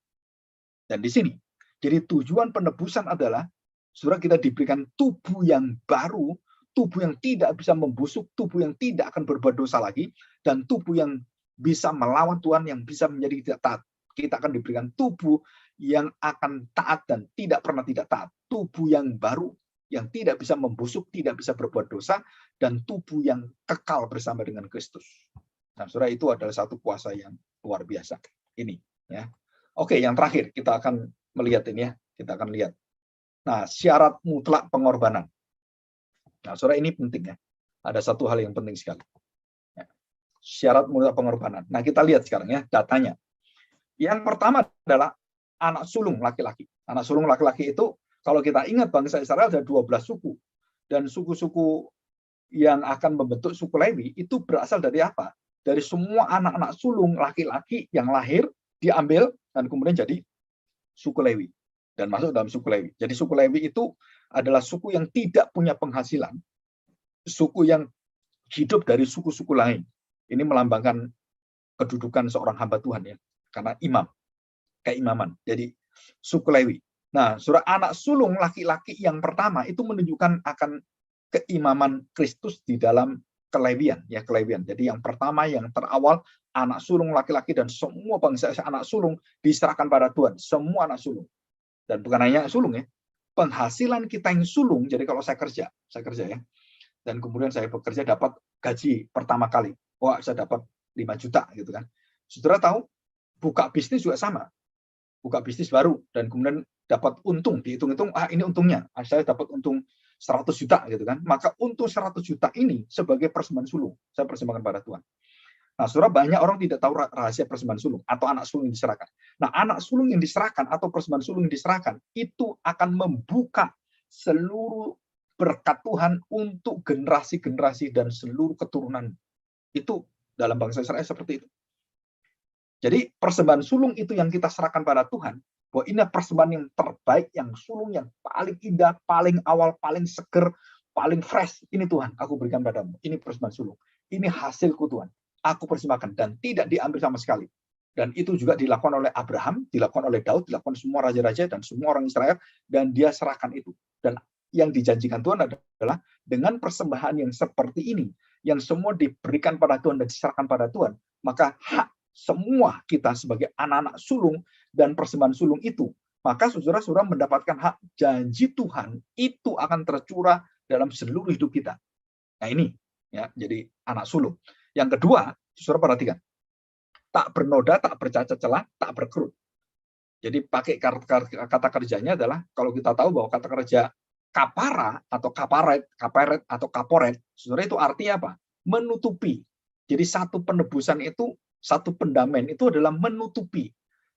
Dan di sini, jadi tujuan penebusan adalah saudara kita diberikan tubuh yang baru, tubuh yang tidak bisa membusuk, tubuh yang tidak akan berbuat dosa lagi, dan tubuh yang bisa melawan Tuhan, yang bisa menjadi tidak taat. Kita akan diberikan tubuh yang akan taat dan tidak pernah tidak taat. Tubuh yang baru, yang tidak bisa membusuk, tidak bisa berbuat dosa, dan tubuh yang kekal bersama dengan Kristus. Nah, saudara, itu adalah satu kuasa yang luar biasa. Ini, ya. Oke, yang terakhir kita akan melihat ini ya. Kita akan lihat. Nah, syarat mutlak pengorbanan. Nah, saudara, ini penting ya. Ada satu hal yang penting sekali. Ya. Syarat mutlak pengorbanan. Nah, kita lihat sekarang ya datanya. Yang pertama adalah anak sulung laki-laki. Anak sulung laki-laki itu, kalau kita ingat bangsa Israel ada 12 suku. Dan suku-suku yang akan membentuk suku Lewi itu berasal dari apa? Dari semua anak-anak sulung laki-laki yang lahir, diambil, dan kemudian jadi suku Lewi. Dan masuk dalam suku Lewi. Jadi suku Lewi itu adalah suku yang tidak punya penghasilan, suku yang hidup dari suku-suku lain. Ini melambangkan kedudukan seorang hamba Tuhan ya, karena imam, keimaman. Jadi suku Lewi. Nah, surah anak sulung laki-laki yang pertama itu menunjukkan akan keimaman Kristus di dalam kelewian, ya kelewian. Jadi yang pertama, yang terawal, anak sulung laki-laki dan semua bangsa anak sulung diserahkan pada Tuhan, semua anak sulung. Dan bukan hanya sulung ya, penghasilan kita yang sulung. Jadi kalau saya kerja ya, dan kemudian saya bekerja dapat gaji pertama kali, wah saya dapat 5 juta gitu kan. Saudara tahu, buka bisnis juga sama, buka bisnis baru dan kemudian dapat untung, dihitung-hitung, ini untungnya, saya dapat untung 100 juta gitu kan. Maka untung 100 juta ini sebagai persembahan sulung, saya persembahkan pada Tuhan. Nah, saudara, banyak orang tidak tahu rahasia persembahan sulung atau anak sulung yang diserahkan. Nah, anak sulung yang diserahkan atau persembahan sulung yang diserahkan itu akan membuka seluruh berkat Tuhan untuk generasi-generasi dan seluruh keturunan. Itu dalam bangsa Israel seperti itu. Jadi persembahan sulung itu yang kita serahkan pada Tuhan, bahwa ini persembahan yang terbaik, yang sulung yang paling indah, paling awal, paling seger, paling fresh. Ini Tuhan, aku berikan padamu. Ini persembahan sulung. Ini hasilku Tuhan. Aku persembahkan dan tidak diambil sama sekali. Dan itu juga dilakukan oleh Abraham, dilakukan oleh Daud, dilakukan semua raja-raja dan semua orang Israel, dan dia serahkan itu. Dan yang dijanjikan Tuhan adalah dengan persembahan yang seperti ini, yang semua diberikan pada Tuhan dan diserahkan pada Tuhan, maka hak semua kita sebagai anak-anak sulung dan persembahan sulung itu, maka saudara-saudara mendapatkan hak janji Tuhan itu akan tercurah dalam seluruh hidup kita. Nah ini, ya, jadi anak sulung. Yang kedua, saudara perhatikan, tak bernoda, tak bercacat celah, tak berkerut. Jadi pakai kata kerjanya adalah, kalau kita tahu bahwa kata kerja kapara atau kaperet atau kaporet, saudara, itu artinya apa? Menutupi. Jadi satu penebusan itu, satu pendamaian itu adalah menutupi.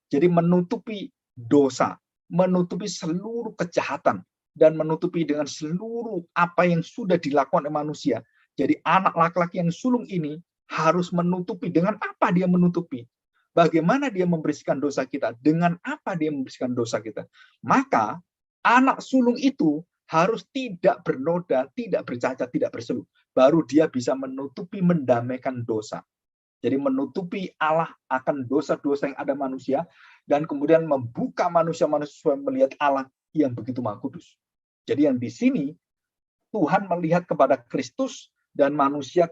Jadi menutupi dosa, menutupi seluruh kejahatan, dan menutupi dengan seluruh apa yang sudah dilakukan oleh manusia. Jadi anak laki-laki yang sulung ini harus menutupi. Dengan apa dia menutupi? Bagaimana dia membersihkan dosa kita? Dengan apa dia membersihkan dosa kita? Maka anak sulung itu harus tidak bernoda, tidak bercacat, tidak berseluruh. Baru dia bisa menutupi, mendamaikan dosa. Jadi menutupi Allah akan dosa-dosa yang ada manusia, dan kemudian membuka manusia-manusia melihat Allah yang begitu Maha Kudus. Jadi yang di sini, Tuhan melihat kepada Kristus, dan manusia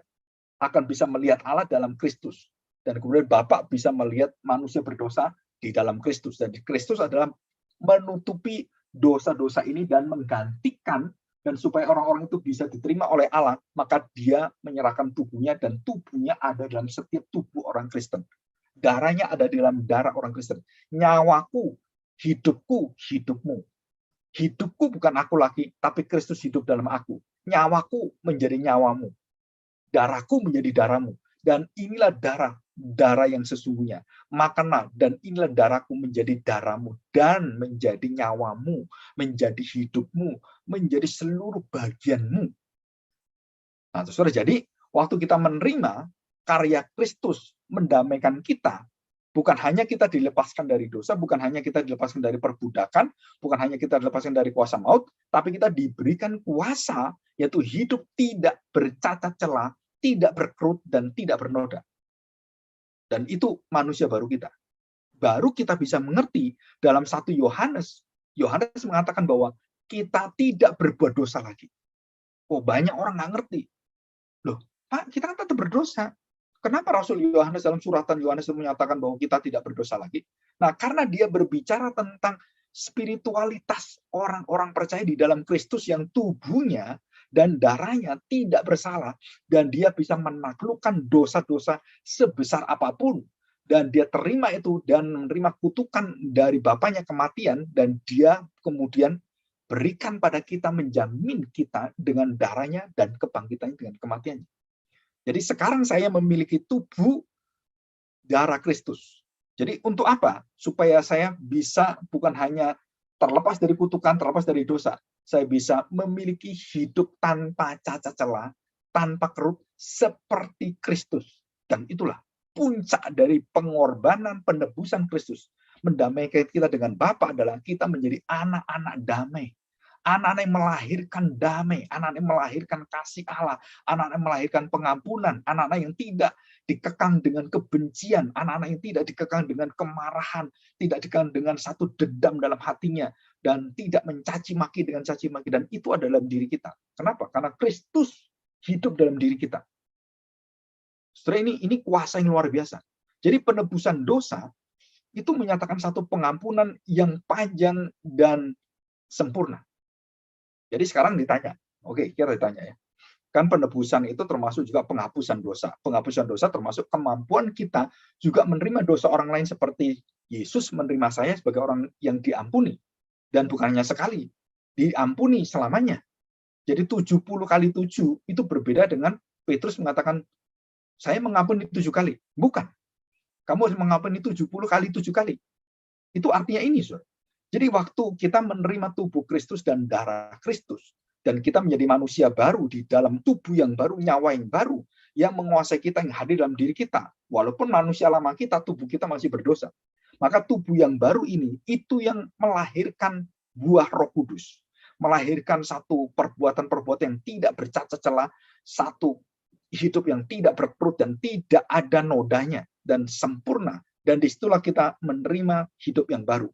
akan bisa melihat Allah dalam Kristus. Dan kemudian Bapa bisa melihat manusia berdosa di dalam Kristus. Dan Kristus adalah menutupi dosa-dosa ini dan menggantikan, dan supaya orang-orang itu bisa diterima oleh Allah, maka dia menyerahkan tubuhnya, dan tubuhnya ada dalam setiap tubuh orang Kristen. Darahnya ada di dalam darah orang Kristen. Nyawaku, hidupku, hidupmu. Hidupku bukan aku lagi, tapi Kristus hidup dalam aku. Nyawaku menjadi nyawamu. Darahku menjadi darahmu. Dan inilah darah yang sesungguhnya. Makanlah, dan inilah darahku menjadi darahmu, dan menjadi nyawamu, menjadi hidupmu, menjadi seluruh bagianmu. Nah, saudara, jadi waktu kita menerima karya Kristus mendamaikan kita, bukan hanya kita dilepaskan dari dosa, bukan hanya kita dilepaskan dari perbudakan, bukan hanya kita dilepaskan dari kuasa maut, tapi kita diberikan kuasa, yaitu hidup tidak bercacat celah, tidak berkerut, dan tidak bernoda. Dan itu manusia baru kita. Baru kita bisa mengerti dalam 1 Yohanes. Yohanes mengatakan bahwa kita tidak berbuat dosa lagi. Oh, banyak orang nggak ngerti. Loh, Pak, kita kan tetap berdosa. Kenapa Rasul Yohanes dalam suratan Yohanes menyatakan bahwa kita tidak berdosa lagi? Nah, karena dia berbicara tentang spiritualitas orang-orang percaya di dalam Kristus yang tubuhnya dan darahnya tidak bersalah, dan dia bisa menaklukkan dosa-dosa sebesar apapun, dan dia terima itu dan menerima kutukan dari Bapaknya kematian, dan dia kemudian berikan pada kita, menjamin kita dengan darahnya dan kebangkitannya dengan kematiannya. Jadi sekarang saya memiliki tubuh darah Kristus. Jadi untuk apa? Supaya saya bisa bukan hanya terlepas dari kutukan, terlepas dari dosa, saya bisa memiliki hidup tanpa cacat celah, tanpa kerut, seperti Kristus. Dan itulah puncak dari pengorbanan penebusan Kristus. Mendamaikan kita dengan Bapa adalah kita menjadi anak-anak damai. Anak-anak yang melahirkan damai, anak-anak yang melahirkan kasih Allah, anak-anak yang melahirkan pengampunan, anak-anak yang tidak dikekang dengan kebencian, anak-anak yang tidak dikekang dengan kemarahan, tidak dikekang dengan satu dendam dalam hatinya, dan tidak mencaci maki dengan caci maki, dan itu adalah diri kita. Kenapa? Karena Kristus hidup dalam diri kita. Setelah ini kuasa yang luar biasa. Jadi penebusan dosa itu menyatakan satu pengampunan yang panjang dan sempurna. Jadi sekarang ditanya, oke, kita ditanya ya. Kan penebusan itu termasuk juga penghapusan dosa. Penghapusan dosa termasuk kemampuan kita juga menerima dosa orang lain, seperti Yesus menerima saya sebagai orang yang diampuni. Dan bukan hanya sekali, diampuni selamanya. Jadi 70 kali 7 itu berbeda dengan Petrus mengatakan, saya mengampuni 7 kali. Bukan. Kamu harus mengampuni 70 kali 7 kali. Itu artinya ini, saudara. Jadi waktu kita menerima tubuh Kristus dan darah Kristus, dan kita menjadi manusia baru di dalam tubuh yang baru, nyawa yang baru, yang menguasai kita, yang hadir dalam diri kita. Walaupun manusia lama kita, tubuh kita masih berdosa. Maka tubuh yang baru ini, itu yang melahirkan buah Roh Kudus. Melahirkan satu perbuatan-perbuatan yang tidak bercacat celah, satu hidup yang tidak berkerut dan tidak ada nodanya, dan sempurna. Dan disitulah kita menerima hidup yang baru.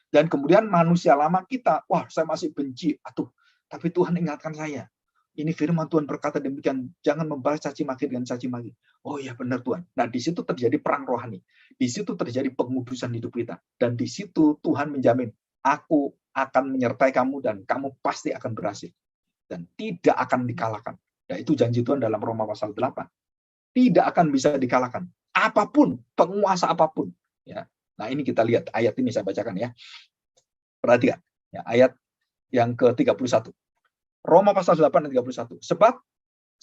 Dan kemudian manusia lama kita, wah saya masih benci, tapi Tuhan ingatkan saya. Ini firman Tuhan berkata demikian, jangan membalas caci maki dengan caci maki. Oh ya benar Tuhan. Nah di situ terjadi perang rohani. Di situ terjadi pengudusan hidup kita. Dan di situ Tuhan menjamin, aku akan menyertai kamu dan kamu pasti akan berhasil. Dan tidak akan dikalahkan. Nah itu janji Tuhan dalam Roma pasal 8. Tidak akan bisa dikalahkan. Apapun, penguasa apapun. Ya. Nah ini kita lihat, ayat ini saya bacakan ya. Perhatikan, ya, ayat yang ke-31. Roma pasal 8 dan 31.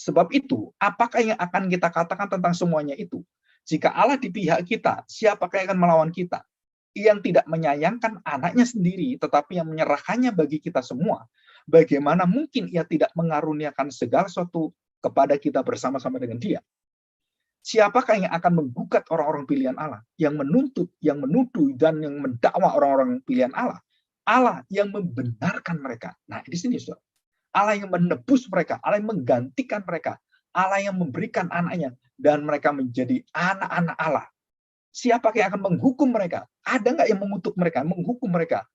Sebab itu, apakah yang akan kita katakan tentang semuanya itu? Jika Allah di pihak kita, siapakah yang akan melawan kita? Yang tidak menyayangkan anaknya sendiri, tetapi yang menyerahkannya bagi kita semua. Bagaimana mungkin ia tidak mengaruniakan segala sesuatu kepada kita bersama-sama dengan dia? Siapakah yang akan menggugat orang-orang pilihan Allah, yang menuntut, yang menuduh, dan yang mendakwa orang-orang pilihan Allah? Allah yang membenarkan mereka. Nah, di sini, saudara. Allah yang menebus mereka, Allah yang menggantikan mereka, Allah yang memberikan anaknya, dan mereka menjadi anak-anak Allah. Siapa yang akan menghukum mereka? Ada nggak yang mengutuk mereka, menghukum mereka?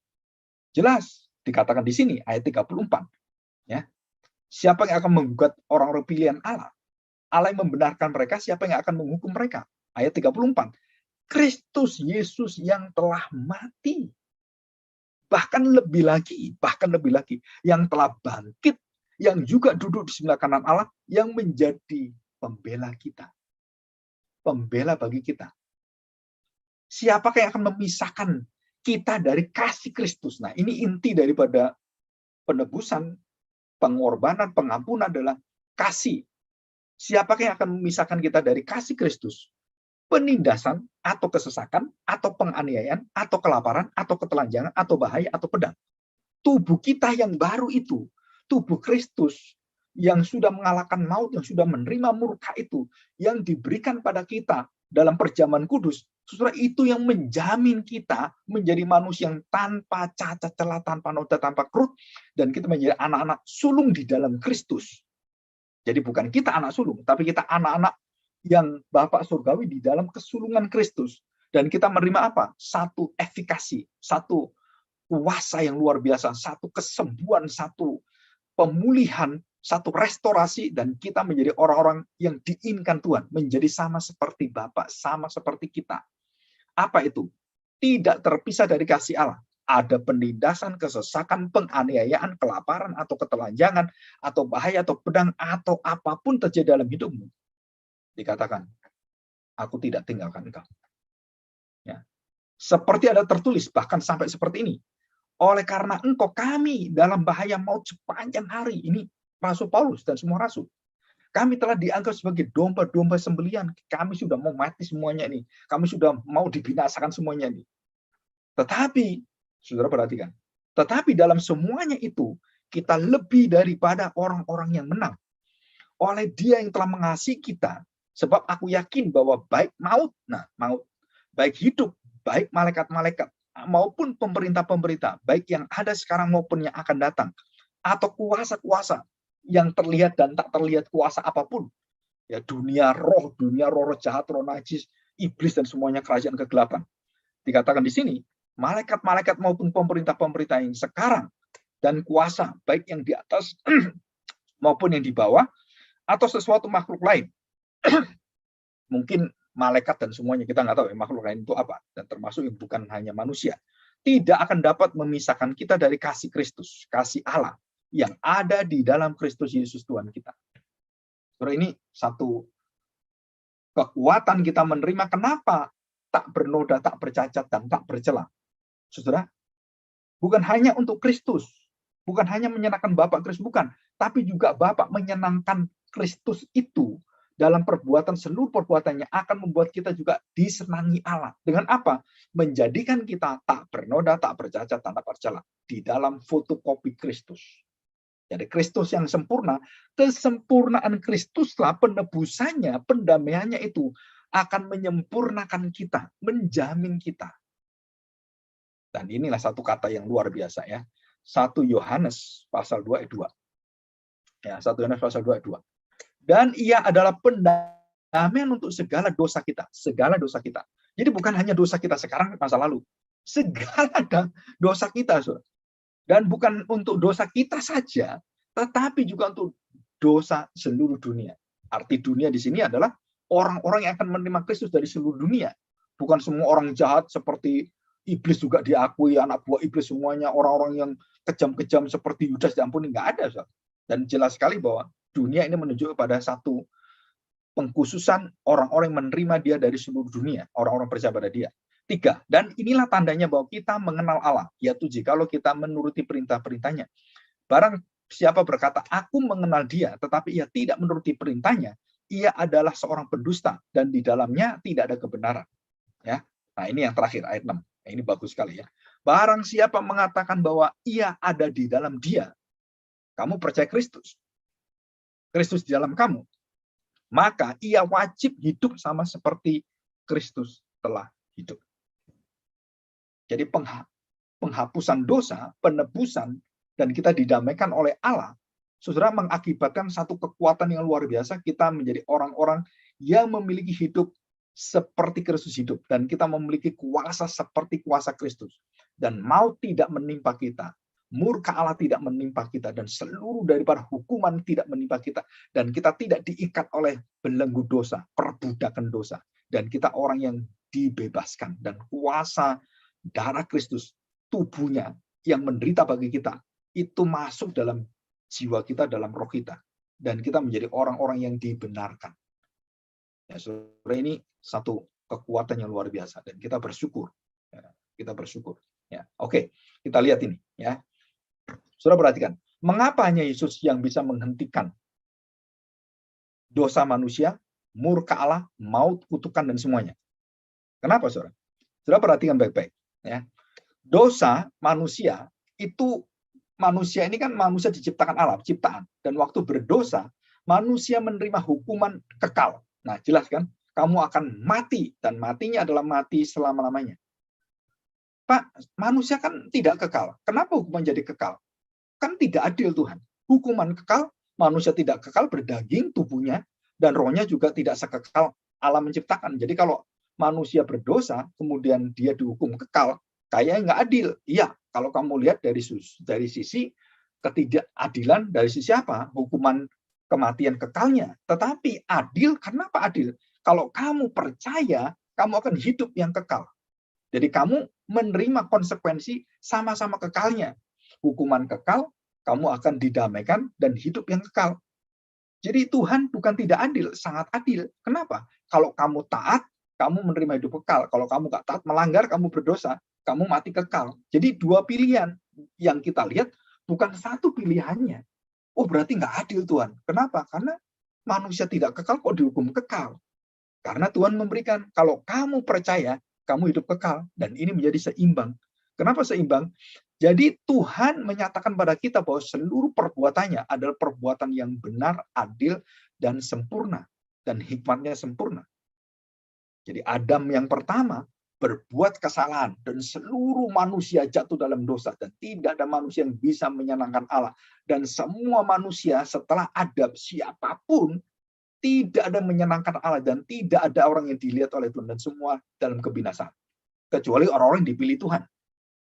Jelas, dikatakan di sini, ayat 34. Ya. Siapa yang akan menggugat orang-orang pilihan Allah? Allah yang membenarkan mereka, siapa yang akan menghukum mereka? Ayat 34. Kristus Yesus yang telah mati. Bahkan lebih lagi, yang telah bangkit, yang juga duduk di sebelah kanan Allah, yang menjadi pembela kita. Pembela bagi kita. Siapakah yang akan memisahkan kita dari kasih Kristus? Nah, ini inti daripada penebusan, pengorbanan, pengampunan adalah kasih. Siapakah yang akan memisahkan kita dari kasih Kristus? Penindasan, atau kesesakan, atau penganiayaan, atau kelaparan, atau ketelanjangan, atau bahaya, atau pedang. Tubuh kita yang baru itu, tubuh Kristus, yang sudah mengalahkan maut, yang sudah menerima murka itu, yang diberikan pada kita dalam perjamuan kudus, saudara, itu yang menjamin kita menjadi manusia yang tanpa cacat celah, tanpa noda, tanpa krut, dan kita menjadi anak-anak sulung di dalam Kristus. Jadi bukan kita anak sulung, tapi kita anak-anak yang Bapak surgawi di dalam kesulungan Kristus. Dan kita menerima apa? Satu efikasi, satu kuasa yang luar biasa, satu kesembuhan, satu pemulihan, satu restorasi, dan kita menjadi orang-orang yang diinginkan Tuhan, menjadi sama seperti Bapak, sama seperti kita. Apa itu? Tidak terpisah dari kasih Allah. Ada penindasan, kesesakan, penganiayaan, kelaparan, atau ketelanjangan, atau bahaya, atau pedang, atau apapun terjadi dalam hidupmu. Dikatakan, aku tidak tinggalkan engkau. Ya. Seperti ada tertulis, bahkan sampai seperti ini. Oleh karena engkau kami dalam bahaya maut sepanjang hari. Ini Rasul Paulus dan semua rasul. Kami telah dianggap sebagai domba-domba sembelihan. Kami sudah mau mati semuanya ini. Kami sudah mau dibinasakan semuanya ini. Tetapi, saudara perhatikan, tetapi dalam semuanya itu, kita lebih daripada orang-orang yang menang. Oleh Dia yang telah mengasihi kita, sebab aku yakin bahwa baik maut, baik hidup, baik malaikat-malaikat, maupun pemerintah-pemerintah, baik yang ada sekarang maupun yang akan datang, atau kuasa-kuasa yang terlihat dan tak terlihat, kuasa apapun, ya, dunia roh jahat, roh najis, iblis, dan semuanya kerajaan kegelapan. Dikatakan di sini, malaikat-malaikat maupun pemerintah-pemerintah yang sekarang, dan kuasa, baik yang di atas maupun yang di bawah, atau sesuatu makhluk lain. Mungkin malaikat dan semuanya, kita nggak tahu ya makhluk lain itu apa, dan termasuk yang bukan hanya manusia, tidak akan dapat memisahkan kita dari kasih Kristus, kasih Allah yang ada di dalam Kristus Yesus Tuhan kita. Saudara, ini satu kekuatan kita menerima kenapa tak bernoda, tak bercacat, dan tak bercela. Saudara, bukan hanya untuk Kristus, bukan hanya menyenangkan Bapak Kristus, bukan, tapi juga Bapak menyenangkan Kristus itu dalam perbuatan, seluruh perbuatannya akan membuat kita juga disenangi Allah. Dengan apa? Menjadikan kita tak bernoda, tak bercacat, tak bercela di dalam fotokopi Kristus. Jadi Kristus yang sempurna, kesempurnaan Kristuslah penebusannya, pendamaiannya itu akan menyempurnakan kita, menjamin kita. Dan inilah satu kata yang luar biasa ya. 1 Yohanes pasal 2 ayat 2. Ya, 1 Yohanes pasal 2 ayat 2. Dan ia adalah pendamaian untuk segala dosa kita. Segala dosa kita. Jadi bukan hanya dosa kita sekarang, masa lalu. Segala dosa kita. Saudara. Dan bukan untuk dosa kita saja, tetapi juga untuk dosa seluruh dunia. Arti dunia di sini adalah orang-orang yang akan menerima Kristus dari seluruh dunia. Bukan semua orang jahat seperti iblis juga diakui, anak buah iblis semuanya, orang-orang yang kejam-kejam seperti Yudas diampuni, nggak ada. Saudara. Dan jelas sekali bahwa dunia ini menunjuk pada satu pengkhususan orang-orang yang menerima Dia dari seluruh dunia, orang-orang percaya pada Dia. 3, dan inilah tandanya bahwa kita mengenal Allah, yaitu jikalau kita menuruti perintah-perintahnya. Barang siapa berkata, aku mengenal Dia, tetapi ia tidak menuruti perintahnya, ia adalah seorang pendusta, dan di dalamnya tidak ada kebenaran. Ya, nah ini yang terakhir, ayat 6. Nah, ini bagus sekali ya. Barang siapa mengatakan bahwa ia ada di dalam Dia, kamu percaya Kristus di dalam kamu, maka ia wajib hidup sama seperti Kristus telah hidup. Jadi penghapusan dosa, penebusan, dan kita didamaikan oleh Allah, saudara, mengakibatkan satu kekuatan yang luar biasa. Kita menjadi orang-orang yang memiliki hidup seperti Kristus hidup, dan kita memiliki kuasa seperti kuasa Kristus. Dan maut tidak menimpa kita, murka Allah tidak menimpa kita, dan seluruh daripada hukuman tidak menimpa kita, dan kita tidak diikat oleh belenggu dosa, perbudakan dosa, dan kita orang yang dibebaskan, dan kuasa darah Kristus, tubuhnya yang menderita bagi kita, itu masuk dalam jiwa kita, dalam roh kita, dan kita menjadi orang-orang yang dibenarkan. Ya, saudara, ini satu kekuatan yang luar biasa, dan kita bersyukur. Ya, kita bersyukur. Ya, oke, kita lihat ini. Ya, saudara perhatikan, mengapa hanya Yesus yang bisa menghentikan dosa manusia, murka Allah, maut, kutukan, dan semuanya? Kenapa, saudara? Saudara perhatikan baik-baik. Ya, dosa manusia itu, manusia ini kan manusia diciptakan Allah, ciptaan. Dan waktu berdosa, manusia menerima hukuman kekal. Nah, jelas kan? Kamu akan mati, dan matinya adalah mati selama-lamanya. Pak, manusia kan tidak kekal. Kenapa hukuman jadi kekal? Kan tidak adil Tuhan. Hukuman kekal, manusia tidak kekal berdaging tubuhnya, dan rohnya juga tidak sekekal Allah menciptakan. Jadi kalau manusia berdosa, kemudian dia dihukum kekal, kayaknya nggak adil. Iya, kalau kamu lihat dari sisi ketidakadilan, dari sisi apa? Hukuman kematian kekalnya. Tetapi adil, kenapa adil? Kalau kamu percaya, kamu akan hidup yang kekal. Jadi kamu menerima konsekuensi sama-sama kekalnya. Hukuman kekal, kamu akan didamaikan dan hidup yang kekal. Jadi Tuhan bukan tidak adil, sangat adil. Kenapa? Kalau kamu taat, kamu menerima hidup kekal. Kalau kamu nggak taat, melanggar, kamu berdosa, kamu mati kekal. Jadi dua pilihan yang kita lihat, bukan satu pilihannya. Oh, berarti nggak adil Tuhan. Kenapa? Karena manusia tidak kekal kok dihukum kekal. Karena Tuhan memberikan, kalau kamu percaya, kamu hidup kekal. Dan ini menjadi seimbang. Kenapa seimbang? Jadi Tuhan menyatakan pada kita bahwa seluruh perbuatannya adalah perbuatan yang benar, adil, dan sempurna. Dan hikmatnya sempurna. Jadi Adam yang pertama berbuat kesalahan, dan seluruh manusia jatuh dalam dosa, dan tidak ada manusia yang bisa menyenangkan Allah. Dan semua manusia setelah Adam, siapapun, tidak ada menyenangkan Allah, dan tidak ada orang yang dilihat oleh Tuhan, dan semua dalam kebinasaan. Kecuali orang-orang yang dipilih Tuhan.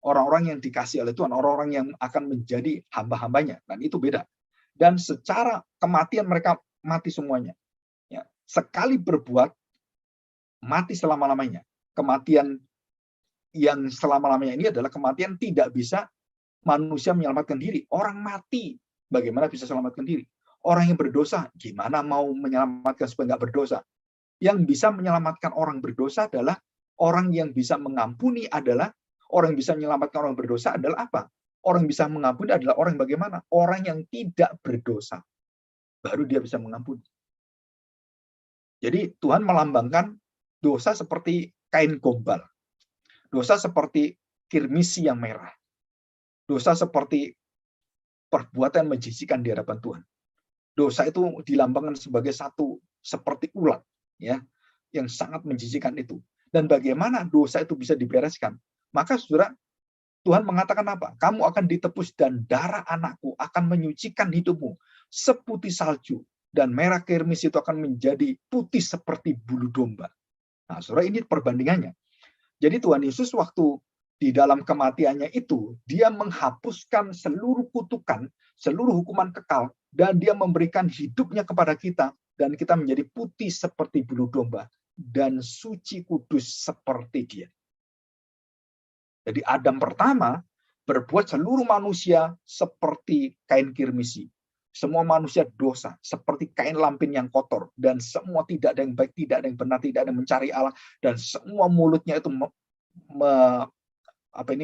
Orang-orang yang dikasih oleh Tuhan, orang-orang yang akan menjadi hamba-hambanya. Dan itu beda. Dan secara kematian mereka mati semuanya. Ya, sekali berbuat, mati selama-lamanya. Kematian yang selama-lamanya ini adalah kematian tidak bisa manusia menyelamatkan diri. Orang mati, bagaimana bisa selamatkan diri? Orang yang berdosa, gimana mau menyelamatkan supaya nggak berdosa? Yang bisa menyelamatkan orang berdosa adalah orang yang bisa mengampuni, adalah orang yang bisa menyelamatkan orang berdosa adalah apa? Orang yang bisa mengampuni adalah orang bagaimana? Orang yang tidak berdosa. Baru dia bisa mengampuni. Jadi Tuhan melambangkan dosa seperti kain gombal. Dosa seperti kirmisi yang merah. Dosa seperti perbuatan menjijikkan di hadapan Tuhan. Dosa itu dilambangkan sebagai satu seperti ulat, ya, yang sangat menjijikkan itu. Dan bagaimana dosa itu bisa dibereskan? Maka saudara, Tuhan mengatakan apa? Kamu akan ditebus dan darah anakku akan menyucikan hidupmu seputih salju, dan merah kirmis itu akan menjadi putih seperti bulu domba. Nah, saudara, ini perbandingannya. Jadi Tuhan Yesus waktu di dalam kematiannya itu, dia menghapuskan seluruh kutukan, seluruh hukuman kekal, dan dia memberikan hidupnya kepada kita, dan kita menjadi putih seperti bulu domba, dan suci kudus seperti dia. Jadi Adam pertama berbuat seluruh manusia seperti kain kirmisi. Semua manusia dosa, seperti kain lampin yang kotor, dan semua tidak ada yang baik, tidak ada yang benar, tidak ada yang mencari Allah, dan semua mulutnya itu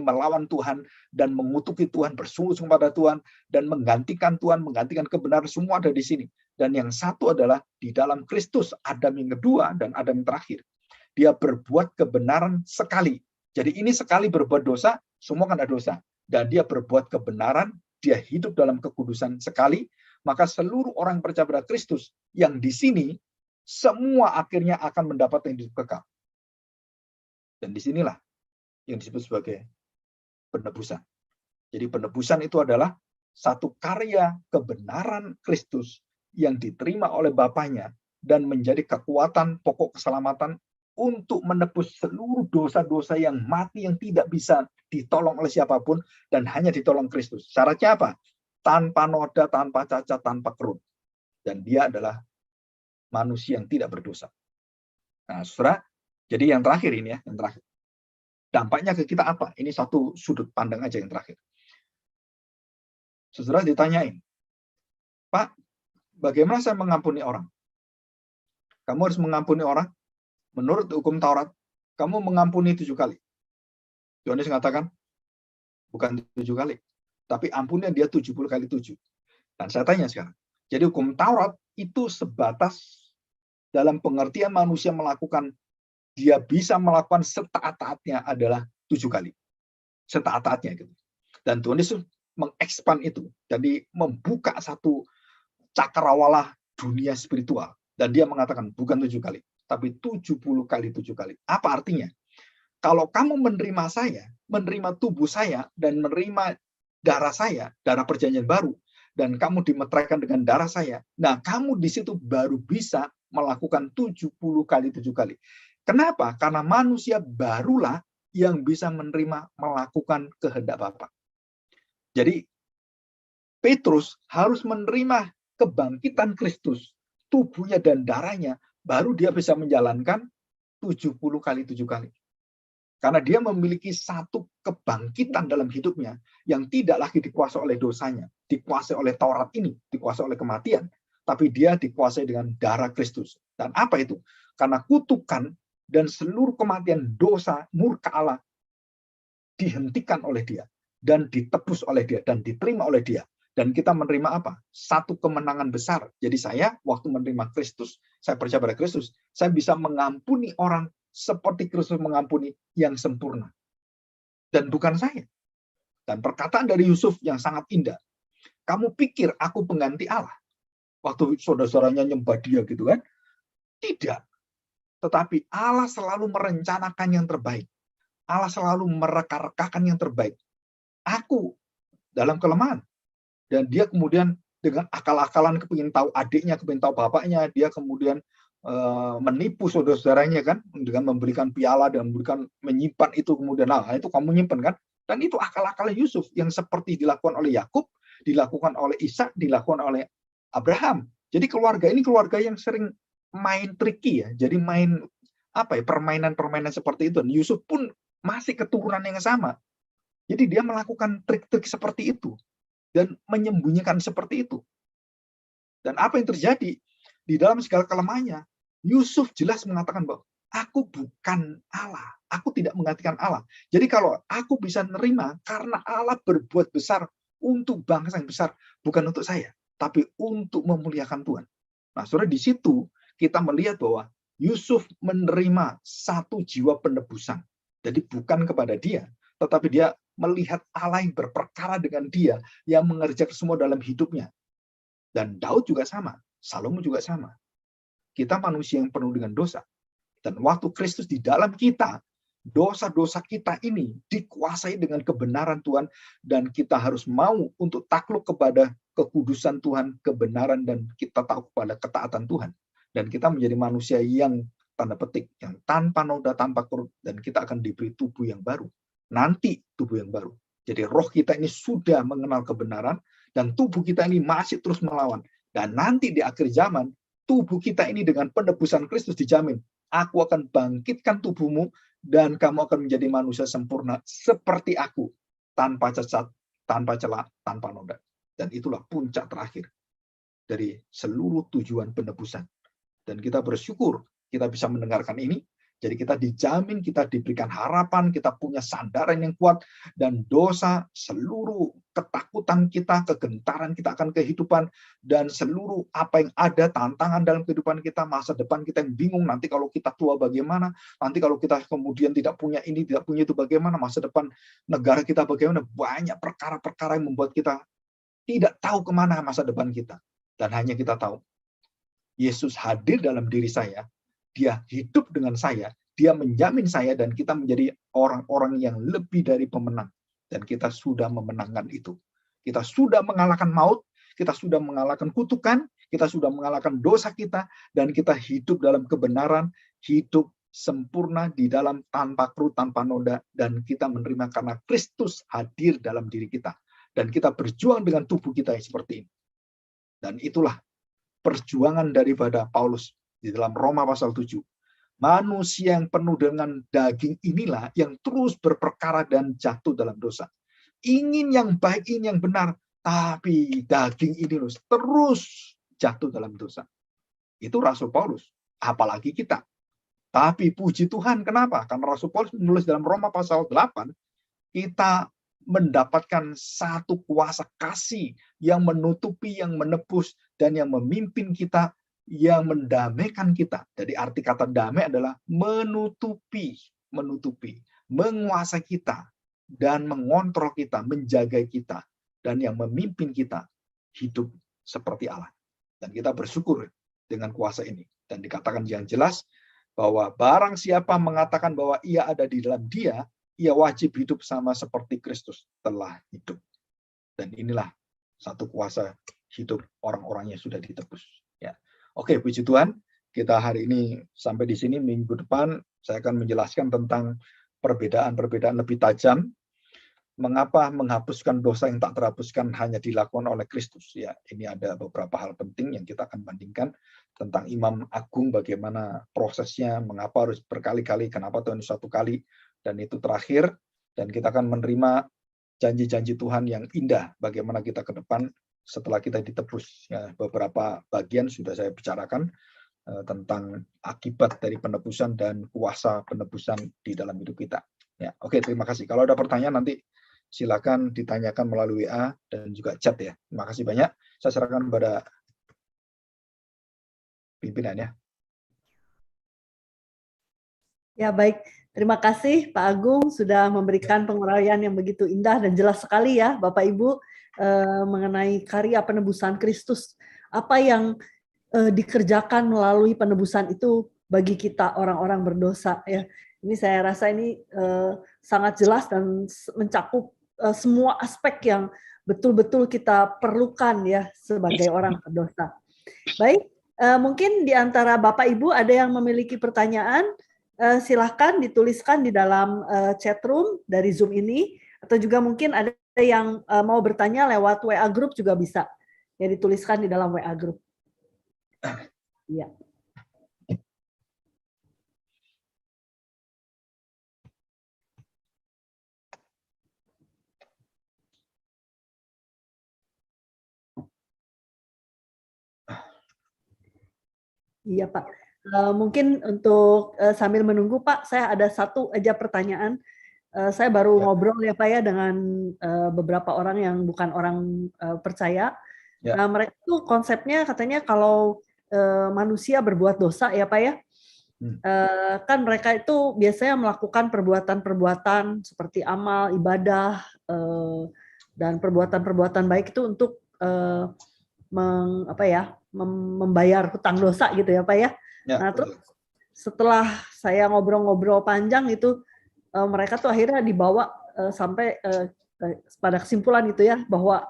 melawan Tuhan dan mengutuki Tuhan, bersungguh-sungguh pada Tuhan, dan menggantikan Tuhan, menggantikan kebenaran, semua ada di sini. Dan yang satu adalah di dalam Kristus, Adam yang kedua dan Adam yang terakhir. Dia berbuat kebenaran sekali. Jadi ini sekali berbuat dosa, semua kan ada dosa. Dan dia berbuat kebenaran, dia hidup dalam kekudusan sekali, maka seluruh orang yang percaya pada Kristus yang di sini, semua akhirnya akan mendapat yang hidup kekal. Dan disinilah yang disebut sebagai penebusan. Jadi penebusan itu adalah satu karya kebenaran Kristus yang diterima oleh Bapaknya dan menjadi kekuatan pokok keselamatan untuk menebus seluruh dosa-dosa yang mati yang tidak bisa ditolong oleh siapapun dan hanya ditolong Kristus. Syaratnya apa? Tanpa noda, tanpa cacat, tanpa kerut. Dan dia adalah manusia yang tidak berdosa. Nah, saudara, jadi yang terakhir ini ya, yang terakhir. Dampaknya ke kita apa? Ini satu sudut pandang aja yang terakhir. Saudara ditanyain, Pak, bagaimana saya mengampuni orang? Kamu harus mengampuni orang menurut hukum Taurat. Kamu mengampuni 7 kali. Yohanes mengatakan, bukan 7 kali, tapi ampunnya dia 70 kali 7. Dan saya tanya sekarang, jadi hukum Taurat itu sebatas dalam pengertian manusia melakukan, dia bisa melakukan setaat-taatnya adalah 7 kali. Setaat-taatnya gitu. Dan Tuhan Yesus mengekspan itu, jadi membuka satu cakrawala dunia spiritual. Dan dia mengatakan bukan 7 kali, tapi 70 kali 7 kali. Apa artinya? Kalau kamu menerima saya, menerima tubuh saya, dan menerima darah saya, darah perjanjian baru, dan kamu dimeteraikan dengan darah saya, nah kamu di situ baru bisa melakukan 70 kali 7 kali. Kenapa? Karena manusia barulah yang bisa menerima melakukan kehendak Bapa. Jadi Petrus harus menerima kebangkitan Kristus, tubuhnya dan darahnya, baru dia bisa menjalankan 70 kali 7 kali. Karena dia memiliki satu kebangkitan dalam hidupnya yang tidak lagi dikuasai oleh dosanya, dikuasai oleh Taurat ini, dikuasai oleh kematian, tapi dia dikuasai dengan darah Kristus. Dan apa itu? Karena kutukan dan seluruh kematian dosa murka Allah dihentikan oleh dia dan ditebus oleh dia dan diterima oleh dia. Dan kita menerima apa? Satu kemenangan besar. Jadi saya waktu menerima Kristus, saya percaya pada Kristus, saya bisa mengampuni orang seperti Kristus mengampuni yang sempurna. Dan bukan saya. Dan perkataan dari Yusuf yang sangat indah. Kamu pikir aku pengganti Allah? Waktu saudara-saudaranya nyembah dia gitu kan? Tidak. Tetapi Allah selalu merencanakan yang terbaik. Allah selalu mereka-rekakan yang terbaik. Aku dalam kelemahan. Dan dia kemudian dengan akal-akalan kepingin tahu adiknya, kepingin tahu bapaknya, dia kemudian menipu saudara-saudaranya kan, dengan memberikan piala dan menyimpan itu kemudian, nah itu kamu nyimpan kan, dan itu akal-akal Yusuf yang seperti dilakukan oleh Yakub, dilakukan oleh Ishak, dilakukan oleh Abraham. Jadi keluarga ini keluarga yang sering main tricky ya, jadi main permainan-permainan seperti itu. Dan Yusuf pun masih keturunan yang sama, jadi dia melakukan trik-trik seperti itu dan menyembunyikan seperti itu. Dan apa yang terjadi? Di dalam segala kelemahannya, Yusuf jelas mengatakan bahwa aku bukan Allah. Aku tidak menggantikan Allah. Jadi kalau aku bisa nerima karena Allah berbuat besar untuk bangsa yang besar, bukan untuk saya, tapi untuk memuliakan Tuhan. Nah, saudara, di situ kita melihat bahwa Yusuf menerima satu jiwa penebusan. Jadi bukan kepada dia, tetapi dia melihat Allah yang berperkara dengan dia, yang mengerjakan semua dalam hidupnya. Dan Daud juga sama, Salomo juga sama. Kita manusia yang penuh dengan dosa. Dan waktu Kristus di dalam kita, dosa-dosa kita ini dikuasai dengan kebenaran Tuhan, dan kita harus mau untuk takluk kepada kekudusan Tuhan, kebenaran, dan kita tahu kepada ketaatan Tuhan. Dan kita menjadi manusia yang tanda petik, yang tanpa noda, tanpa kerut, dan kita akan diberi tubuh yang baru. Nanti tubuh yang baru. Jadi roh kita ini sudah mengenal kebenaran, dan tubuh kita ini masih terus melawan. Dan nanti di akhir zaman, tubuh kita ini dengan penebusan Kristus dijamin, aku akan bangkitkan tubuhmu, dan kamu akan menjadi manusia sempurna seperti aku, tanpa cacat, tanpa celah, tanpa noda. Dan itulah puncak terakhir dari seluruh tujuan penebusan. Dan kita bersyukur kita bisa mendengarkan ini. Jadi kita dijamin, kita diberikan harapan, kita punya sandaran yang kuat, dan dosa, seluruh ketakutan kita, kegentaran kita akan kehidupan, dan seluruh apa yang ada, tantangan dalam kehidupan kita, masa depan kita yang bingung, nanti kalau kita tua bagaimana, nanti kalau kita kemudian tidak punya ini, tidak punya itu bagaimana, masa depan negara kita bagaimana, banyak perkara-perkara yang membuat kita tidak tahu kemana masa depan kita. Dan hanya kita tahu, Yesus hadir dalam diri saya, dia hidup dengan saya, dia menjamin saya, dan kita menjadi orang-orang yang lebih dari pemenang. Dan kita sudah memenangkan itu. Kita sudah mengalahkan maut, kita sudah mengalahkan kutukan, kita sudah mengalahkan dosa kita, dan kita hidup dalam kebenaran, hidup sempurna di dalam tanpa keruh, tanpa noda, dan kita menerima karena Kristus hadir dalam diri kita. Dan kita berjuang dengan tubuh kita yang seperti ini. Dan itulah perjuangan daripada Paulus di dalam Roma pasal 7. Manusia yang penuh dengan daging inilah yang terus berperkara dan jatuh dalam dosa. Ingin yang baik, ingin yang benar, tapi daging ini terus jatuh dalam dosa. Itu Rasul Paulus, apalagi kita. Tapi puji Tuhan, kenapa? Karena Rasul Paulus menulis dalam Roma pasal 8, kita mendapatkan satu kuasa kasih yang menutupi, yang menebus, dan yang memimpin kita, yang mendamaikan kita. Jadi arti kata damai adalah menutupi, menguasai kita, dan mengontrol kita, menjaga kita, dan yang memimpin kita hidup seperti Allah. Dan kita bersyukur dengan kuasa ini. Dan dikatakan yang jelas bahwa barang siapa mengatakan bahwa ia ada di dalam Dia, ia wajib hidup sama seperti Kristus telah hidup. Dan inilah satu kuasa hidup orang-orang yang sudah ditebus. Ya. Oke, puji Tuhan. Kita hari ini sampai di sini. Minggu depan saya akan menjelaskan tentang perbedaan-perbedaan lebih tajam. Mengapa menghapuskan dosa yang tak terhapuskan hanya dilakukan oleh Kristus? Ya, ini ada beberapa hal penting yang kita akan bandingkan tentang Imam Agung, bagaimana prosesnya, mengapa harus berkali-kali, kenapa Tuhan satu kali, dan itu terakhir. Dan kita akan menerima janji-janji Tuhan yang indah, bagaimana kita ke depan setelah kita ditebus. Ya, beberapa bagian sudah saya bicarakan tentang akibat dari penebusan dan kuasa penebusan di dalam hidup kita. Ya, oke, terima kasih. Kalau ada pertanyaan nanti silakan ditanyakan melalui WA dan juga chat ya. Terima kasih banyak. Saya serahkan kepada pimpinan ya. Ya, baik. Terima kasih Pak Agung sudah memberikan penguraian yang begitu indah dan jelas sekali ya Bapak Ibu mengenai karya penebusan Kristus. Apa yang dikerjakan melalui penebusan itu bagi kita orang-orang berdosa ya. Ini saya rasa ini sangat jelas dan mencakup semua aspek yang betul-betul kita perlukan ya sebagai orang berdosa. Baik, mungkin di antara Bapak Ibu ada yang memiliki pertanyaan, silahkan dituliskan di dalam chat room dari Zoom ini, atau juga mungkin ada yang mau bertanya lewat WA Group juga bisa, ya dituliskan di dalam WA Group. Ya. Iya Pak. Mungkin untuk sambil menunggu Pak, saya ada satu aja pertanyaan. Saya baru ngobrol ya Pak ya dengan beberapa orang yang bukan orang percaya. Ya. Nah, mereka tuh konsepnya katanya kalau manusia berbuat dosa ya Pak ya, kan mereka itu biasanya melakukan perbuatan-perbuatan seperti amal, ibadah, dan perbuatan-perbuatan baik itu untuk membayar hutang dosa gitu ya Pak ya. Nah terus setelah saya ngobrol-ngobrol panjang itu mereka tuh akhirnya dibawa sampai pada kesimpulan gitu ya bahwa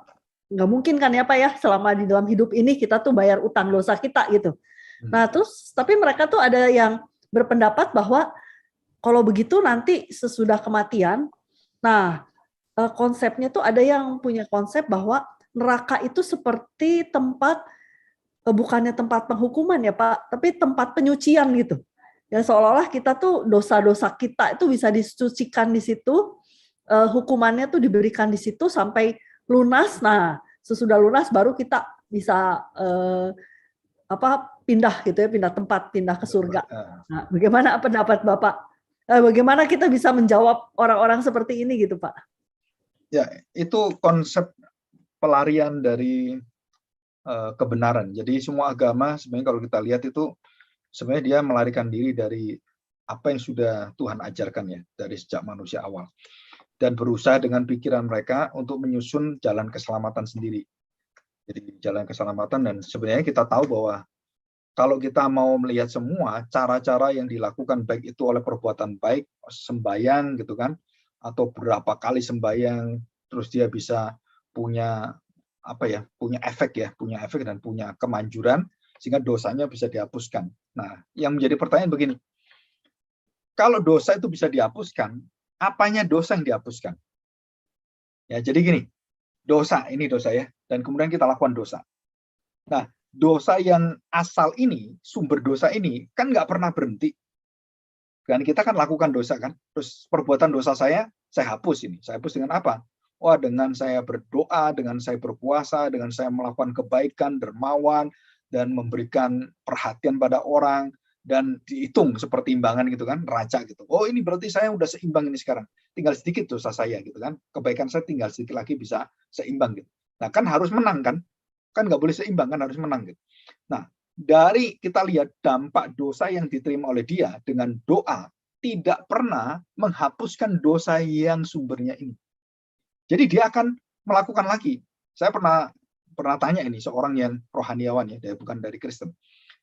nggak mungkin kan ya Pak ya selama di dalam hidup ini kita tuh bayar utang dosa kita gitu. Nah terus tapi mereka tuh ada yang berpendapat bahwa kalau begitu nanti sesudah kematian, nah konsepnya tuh ada yang punya konsep bahwa neraka itu seperti tempat, bukannya tempat penghukuman ya Pak, tapi tempat penyucian gitu. Ya seolah-olah kita tuh dosa-dosa kita itu bisa disucikan di situ, hukumannya tuh diberikan di situ sampai lunas. Nah sesudah lunas baru kita bisa pindah gitu ya, pindah tempat, pindah ke surga. Nah, bagaimana pendapat Bapak? Bagaimana kita bisa menjawab orang-orang seperti ini gitu Pak? Ya itu konsep pelarian dari kebenaran. Jadi semua agama sebenarnya kalau kita lihat itu sebenarnya dia melarikan diri dari apa yang sudah Tuhan ajarkan ya dari sejak manusia awal, dan berusaha dengan pikiran mereka untuk menyusun jalan keselamatan sendiri. Jadi jalan keselamatan, dan sebenarnya kita tahu bahwa kalau kita mau melihat semua cara-cara yang dilakukan baik itu oleh perbuatan baik, sembahyang gitu kan, atau berapa kali sembahyang, terus dia bisa punya punya efek dan punya kemanjuran sehingga dosanya bisa dihapuskan. Nah, yang menjadi pertanyaan begini, kalau dosa itu bisa dihapuskan, apanya dosa yang dihapuskan? Ya, jadi gini, ini dosa ya, dan kemudian kita lakukan dosa. Nah, dosa yang asal ini, sumber dosa ini, kan nggak pernah berhenti. Dan kita kan lakukan dosa kan, terus perbuatan dosa saya hapus ini. Saya hapus dengan apa? Wah, dengan saya berdoa, dengan saya berpuasa, dengan saya melakukan kebaikan, dermawan, dan memberikan perhatian pada orang, dan dihitung seperti timbangan gitu kan, neraca gitu. Oh, ini berarti saya udah seimbang ini sekarang. Tinggal sedikit dosa saya gitu kan. Kebaikan saya tinggal sedikit lagi bisa seimbang gitu. Nah, kan harus menang kan? Kan nggak boleh seimbang, kan harus menang gitu. Nah, dari kita lihat dampak dosa yang diterima oleh dia dengan doa tidak pernah menghapuskan dosa yang sumbernya ini. Jadi dia akan melakukan lagi. Saya pernah tanya ini seorang yang rohaniawan ya, dia bukan dari Kristen.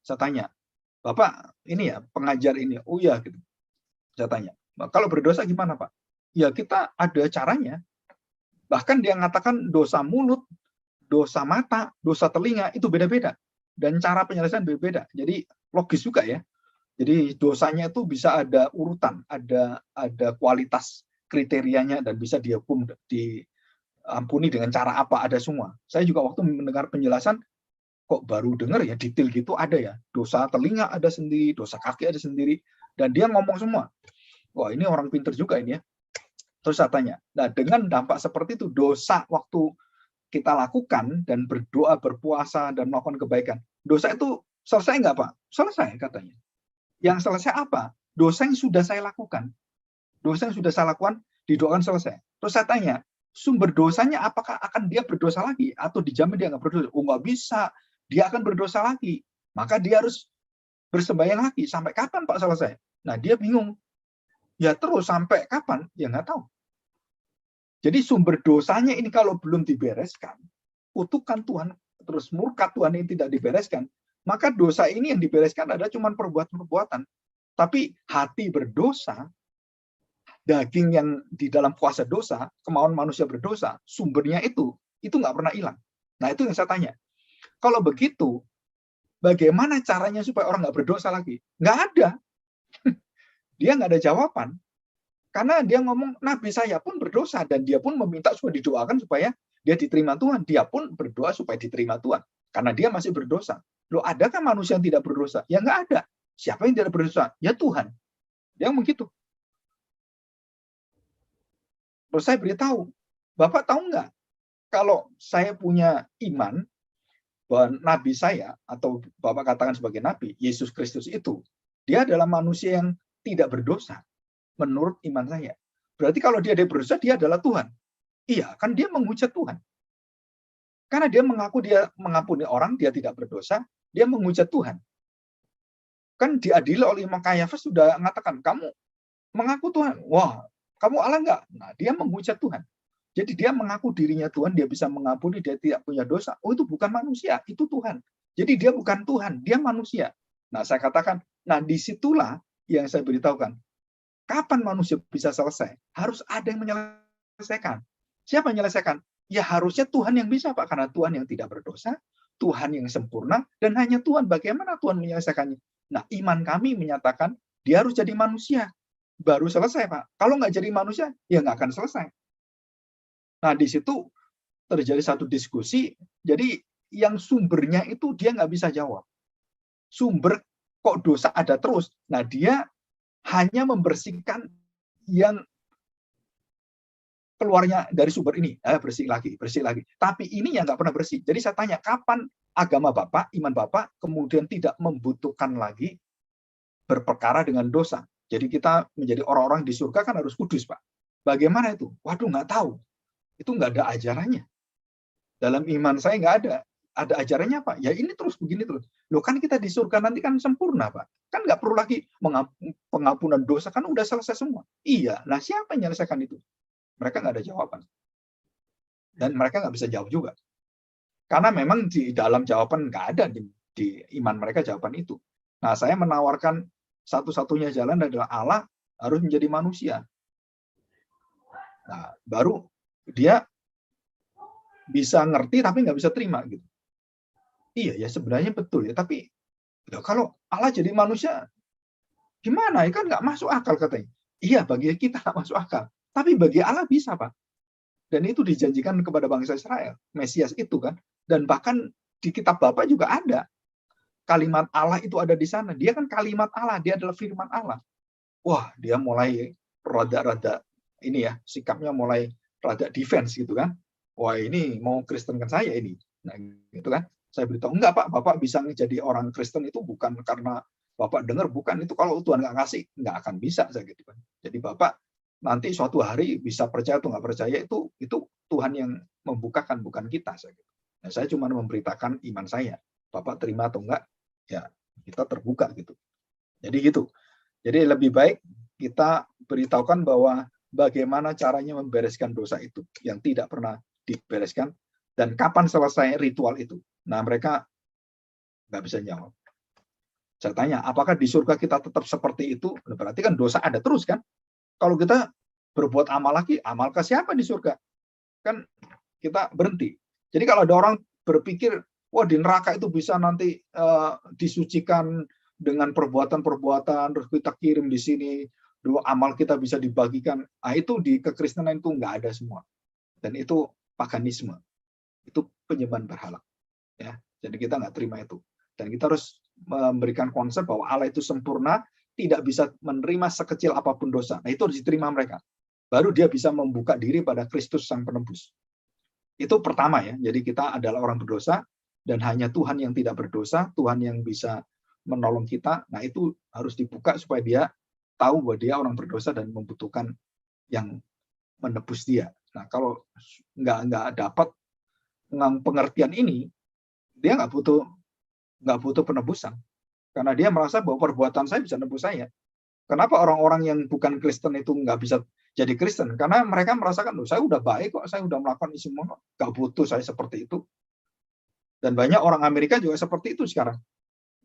Saya tanya, Bapak ini ya pengajar ini, oh ya gitu. Saya tanya, kalau berdosa gimana Pak? Ya kita ada caranya. Bahkan dia mengatakan dosa mulut, dosa mata, dosa telinga itu beda-beda. Dan cara penyelesaian berbeda. Jadi logis juga ya. Jadi dosanya itu bisa ada urutan, ada kualitas kriterianya dan bisa diampuni dengan cara apa, ada semua. Saya juga waktu mendengar penjelasan kok baru dengar ya detail gitu ada ya. Dosa telinga ada sendiri, dosa kaki ada sendiri, dan dia ngomong semua. Wah, ini orang pinter juga ini ya. Terus saya tanya, nah dengan dampak seperti itu dosa waktu kita lakukan dan berdoa, berpuasa, dan melakukan kebaikan, dosa itu selesai nggak Pak? Selesai katanya. Yang selesai apa? Dosa yang sudah saya lakukan. Dosa yang sudah saya lakukan, didoakan selesai. Terus saya tanya, sumber dosanya apakah akan dia berdosa lagi? Atau dijamin dia nggak berdosa? Oh nggak bisa, dia akan berdosa lagi. Maka dia harus bersembahyang lagi. Sampai kapan Pak selesai? Nah dia bingung. Ya terus sampai kapan? Ya nggak tahu. Jadi sumber dosanya ini kalau belum dibereskan, kutukan Tuhan, terus murka Tuhan ini tidak dibereskan, maka dosa ini yang dibereskan adalah cuma perbuatan-perbuatan. Tapi hati berdosa, daging yang di dalam kuasa dosa, kemauan manusia berdosa, sumbernya itu nggak pernah hilang. Nah itu yang saya tanya. Kalau begitu, bagaimana caranya supaya orang nggak berdosa lagi? Nggak ada. Dia nggak ada jawaban. Karena dia ngomong, nabi saya pun berdosa, dan dia pun meminta supaya didoakan supaya dia diterima Tuhan. Dia pun berdoa supaya diterima Tuhan. Karena dia masih berdosa. Loh, adakah manusia yang tidak berdosa? Ya nggak ada. Siapa yang tidak berdosa? Ya Tuhan. Dia ngomong gitu. Terus saya beritahu, Bapak tahu nggak, kalau saya punya iman, bahwa nabi saya, atau Bapak katakan sebagai nabi, Yesus Kristus itu, dia adalah manusia yang tidak berdosa. Menurut iman saya. Berarti kalau dia berdosa, dia adalah Tuhan. Iya, kan dia menghujat Tuhan. Karena dia mengaku dia mengampuni orang, dia tidak berdosa, dia menghujat Tuhan. Kan diadili oleh Imam Kayafas sudah mengatakan, kamu mengaku Tuhan. Wah, kamu Allah enggak? Nah, dia menghujat Tuhan. Jadi dia mengaku dirinya Tuhan, dia bisa mengampuni, dia tidak punya dosa. Oh, itu bukan manusia, itu Tuhan. Jadi dia bukan Tuhan, dia manusia. Nah, saya katakan, nah disitulah yang saya beritahukan. Kapan manusia bisa selesai? Harus ada yang menyelesaikan. Siapa yang menyelesaikan? Ya harusnya Tuhan yang bisa, Pak. Karena Tuhan yang tidak berdosa, Tuhan yang sempurna, dan hanya Tuhan. Bagaimana Tuhan menyelesaikannya? Nah, iman kami menyatakan dia harus jadi manusia. Baru selesai, Pak. Kalau nggak jadi manusia, ya nggak akan selesai. Nah, di situ terjadi satu diskusi. Jadi yang sumbernya itu dia nggak bisa jawab. Sumber kok dosa ada terus. Nah, dia hanya membersihkan yang keluarnya dari sumber ini, bersih lagi. Tapi ini yang nggak pernah bersih. Jadi saya tanya, kapan agama Bapak, iman Bapak, kemudian tidak membutuhkan lagi berperkara dengan dosa? Jadi kita menjadi orang-orang di surga kan harus kudus, Pak. Bagaimana itu? Waduh, nggak tahu. Itu nggak ada ajarannya. Dalam iman saya nggak ada. Ada ajarannya, Pak. Ya ini terus begini terus. Loh kan kita di surga nanti kan sempurna, Pak. Kan nggak perlu lagi pengampunan dosa, kan udah selesai semua. Iya, nah siapa yang menyelesaikan itu? Mereka nggak ada jawaban. Dan mereka nggak bisa jawab juga. Karena memang di dalam jawaban nggak ada di iman mereka jawaban itu. Nah, saya menawarkan satu-satunya jalan adalah Allah harus menjadi manusia. Nah, baru dia bisa ngerti tapi nggak bisa terima gitu. Iya ya sebenarnya betul ya, tapi ya, kalau Allah jadi manusia gimana ya, kan nggak masuk akal katanya. Iya, bagi kita nggak masuk akal, tapi bagi Allah bisa, Pak. Dan itu dijanjikan kepada bangsa Israel, Mesias itu kan. Dan bahkan di kitab Bapak juga ada. Kalimat Allah itu ada di sana. Dia kan kalimat Allah, dia adalah firman Allah. Wah, dia mulai rada-rada ini ya, sikapnya mulai rada defense gitu kan. Wah, ini mau Kristenkan saya ini. Nah, gitu kan. Saya beritahu, enggak Pak, Bapak bisa menjadi orang Kristen itu bukan karena Bapak dengar, bukan. Itu kalau Tuhan nggak ngasih, nggak akan bisa, saya gitu kan. Jadi Bapak nanti suatu hari bisa percaya atau nggak percaya, itu Tuhan yang membukakan, bukan kita. Saya gitu. Nah, saya cuma memberitakan iman saya. Bapak terima atau enggak, ya kita terbuka gitu. Jadi gitu. Jadi lebih baik kita beritahukan bahwa bagaimana caranya membereskan dosa itu yang tidak pernah dibereskan dan kapan selesai ritual itu. Nah, mereka nggak bisa jawab. Saya tanya, apakah di surga kita tetap seperti itu? Berarti kan dosa ada terus kan? Kalau kita berbuat amal lagi, amal ke siapa di surga? Kan kita berhenti. Jadi kalau ada orang berpikir, wah di neraka itu bisa nanti disucikan dengan perbuatan-perbuatan, terus kita kirim di sini, dua amal kita bisa dibagikan. Nah, itu di kekristenan itu nggak ada semua. Dan itu paganisme. Itu penyembahan berhala. Ya, jadi kita nggak terima itu. Dan kita harus memberikan konsep bahwa Allah itu sempurna, tidak bisa menerima sekecil apapun dosa. Nah, itu harus diterima mereka. Baru dia bisa membuka diri pada Kristus Sang Penebus. Itu pertama ya. Jadi kita adalah orang berdosa, dan hanya Tuhan yang tidak berdosa, Tuhan yang bisa menolong kita. Nah, itu harus dibuka supaya dia tahu bahwa dia orang berdosa dan membutuhkan yang menebus dia. Nah, kalau nggak dapat pengertian ini, dia nggak butuh penebusan, karena dia merasa bahwa perbuatan saya bisa nebus saya. Kenapa orang-orang yang bukan Kristen itu nggak bisa jadi Kristen? Karena mereka merasakan, saya udah baik kok, saya udah melakukan ini semua, nggak butuh saya seperti itu. Dan banyak orang Amerika juga seperti itu sekarang.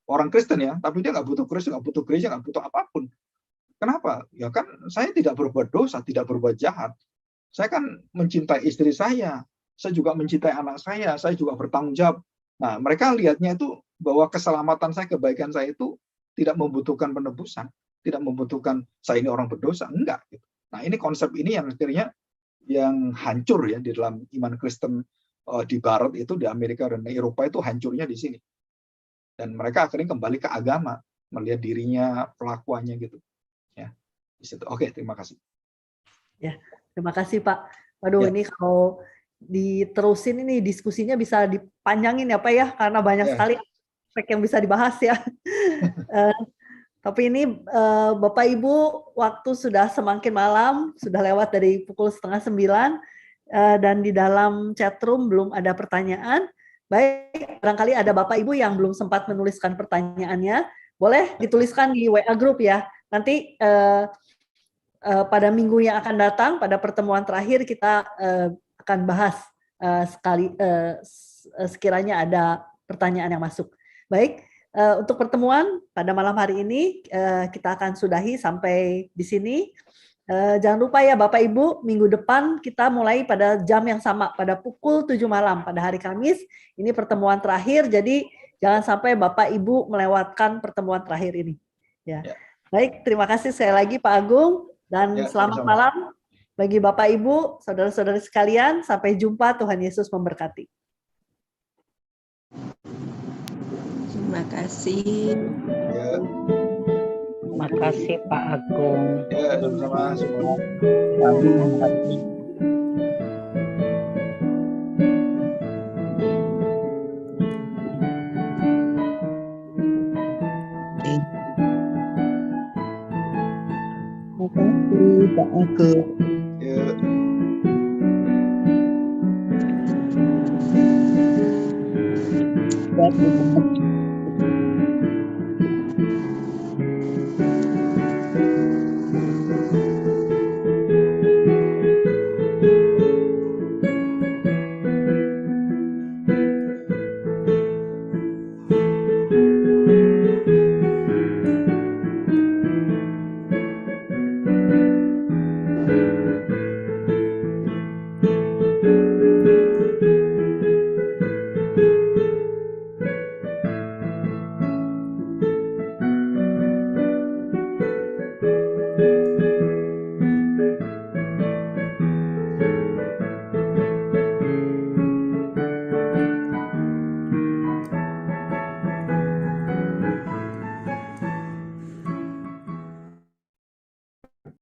Orang Kristen ya, tapi dia nggak butuh Kristen, nggak butuh gereja, nggak butuh apapun. Kenapa? Ya kan saya tidak berbuat dosa, tidak berbuat jahat. Saya kan mencintai istri saya juga mencintai anak saya juga bertanggung jawab. Nah, mereka lihatnya itu bahwa keselamatan saya, kebaikan saya itu tidak membutuhkan penebusan, tidak membutuhkan saya ini orang berdosa, enggak. Nah, ini konsep ini yang akhirnya yang hancur ya di dalam iman Kristen di Barat itu, di Amerika dan Eropa itu hancurnya di sini. Dan mereka akhirnya kembali ke agama, melihat dirinya, pelakuannya gitu. Ya, di situ. Oke, terima kasih. Ya, terima kasih Pak. Waduh, ini kalau diterusin ini diskusinya bisa dipanjangin ya Pak ya, karena banyak sekali aspek yang bisa dibahas ya. Tapi ini Bapak Ibu, waktu sudah semakin malam, sudah lewat dari pukul 8:30, dan di dalam chat room belum ada pertanyaan. Baik, barangkali ada Bapak Ibu yang belum sempat menuliskan pertanyaannya, boleh dituliskan di WA group ya. Nanti pada minggu yang akan datang, pada pertemuan terakhir kita akan bahas sekiranya ada pertanyaan yang masuk. Baik, untuk pertemuan pada malam hari ini kita akan sudahi sampai di sini. Jangan lupa ya Bapak Ibu, minggu depan kita mulai pada jam yang sama, pada pukul 7 malam pada hari Kamis. Ini pertemuan terakhir, jadi jangan sampai Bapak Ibu melewatkan pertemuan terakhir ini. Ya. Baik, terima kasih sekali lagi Pak Agung. Dan selamat malam bagi Bapak Ibu, saudara-saudari sekalian. Sampai jumpa, Tuhan Yesus memberkati. Terima kasih. Ya. Terima kasih Pak Agung. Ya, sama-sama semua. Terima kasih Pak Agung. Ya.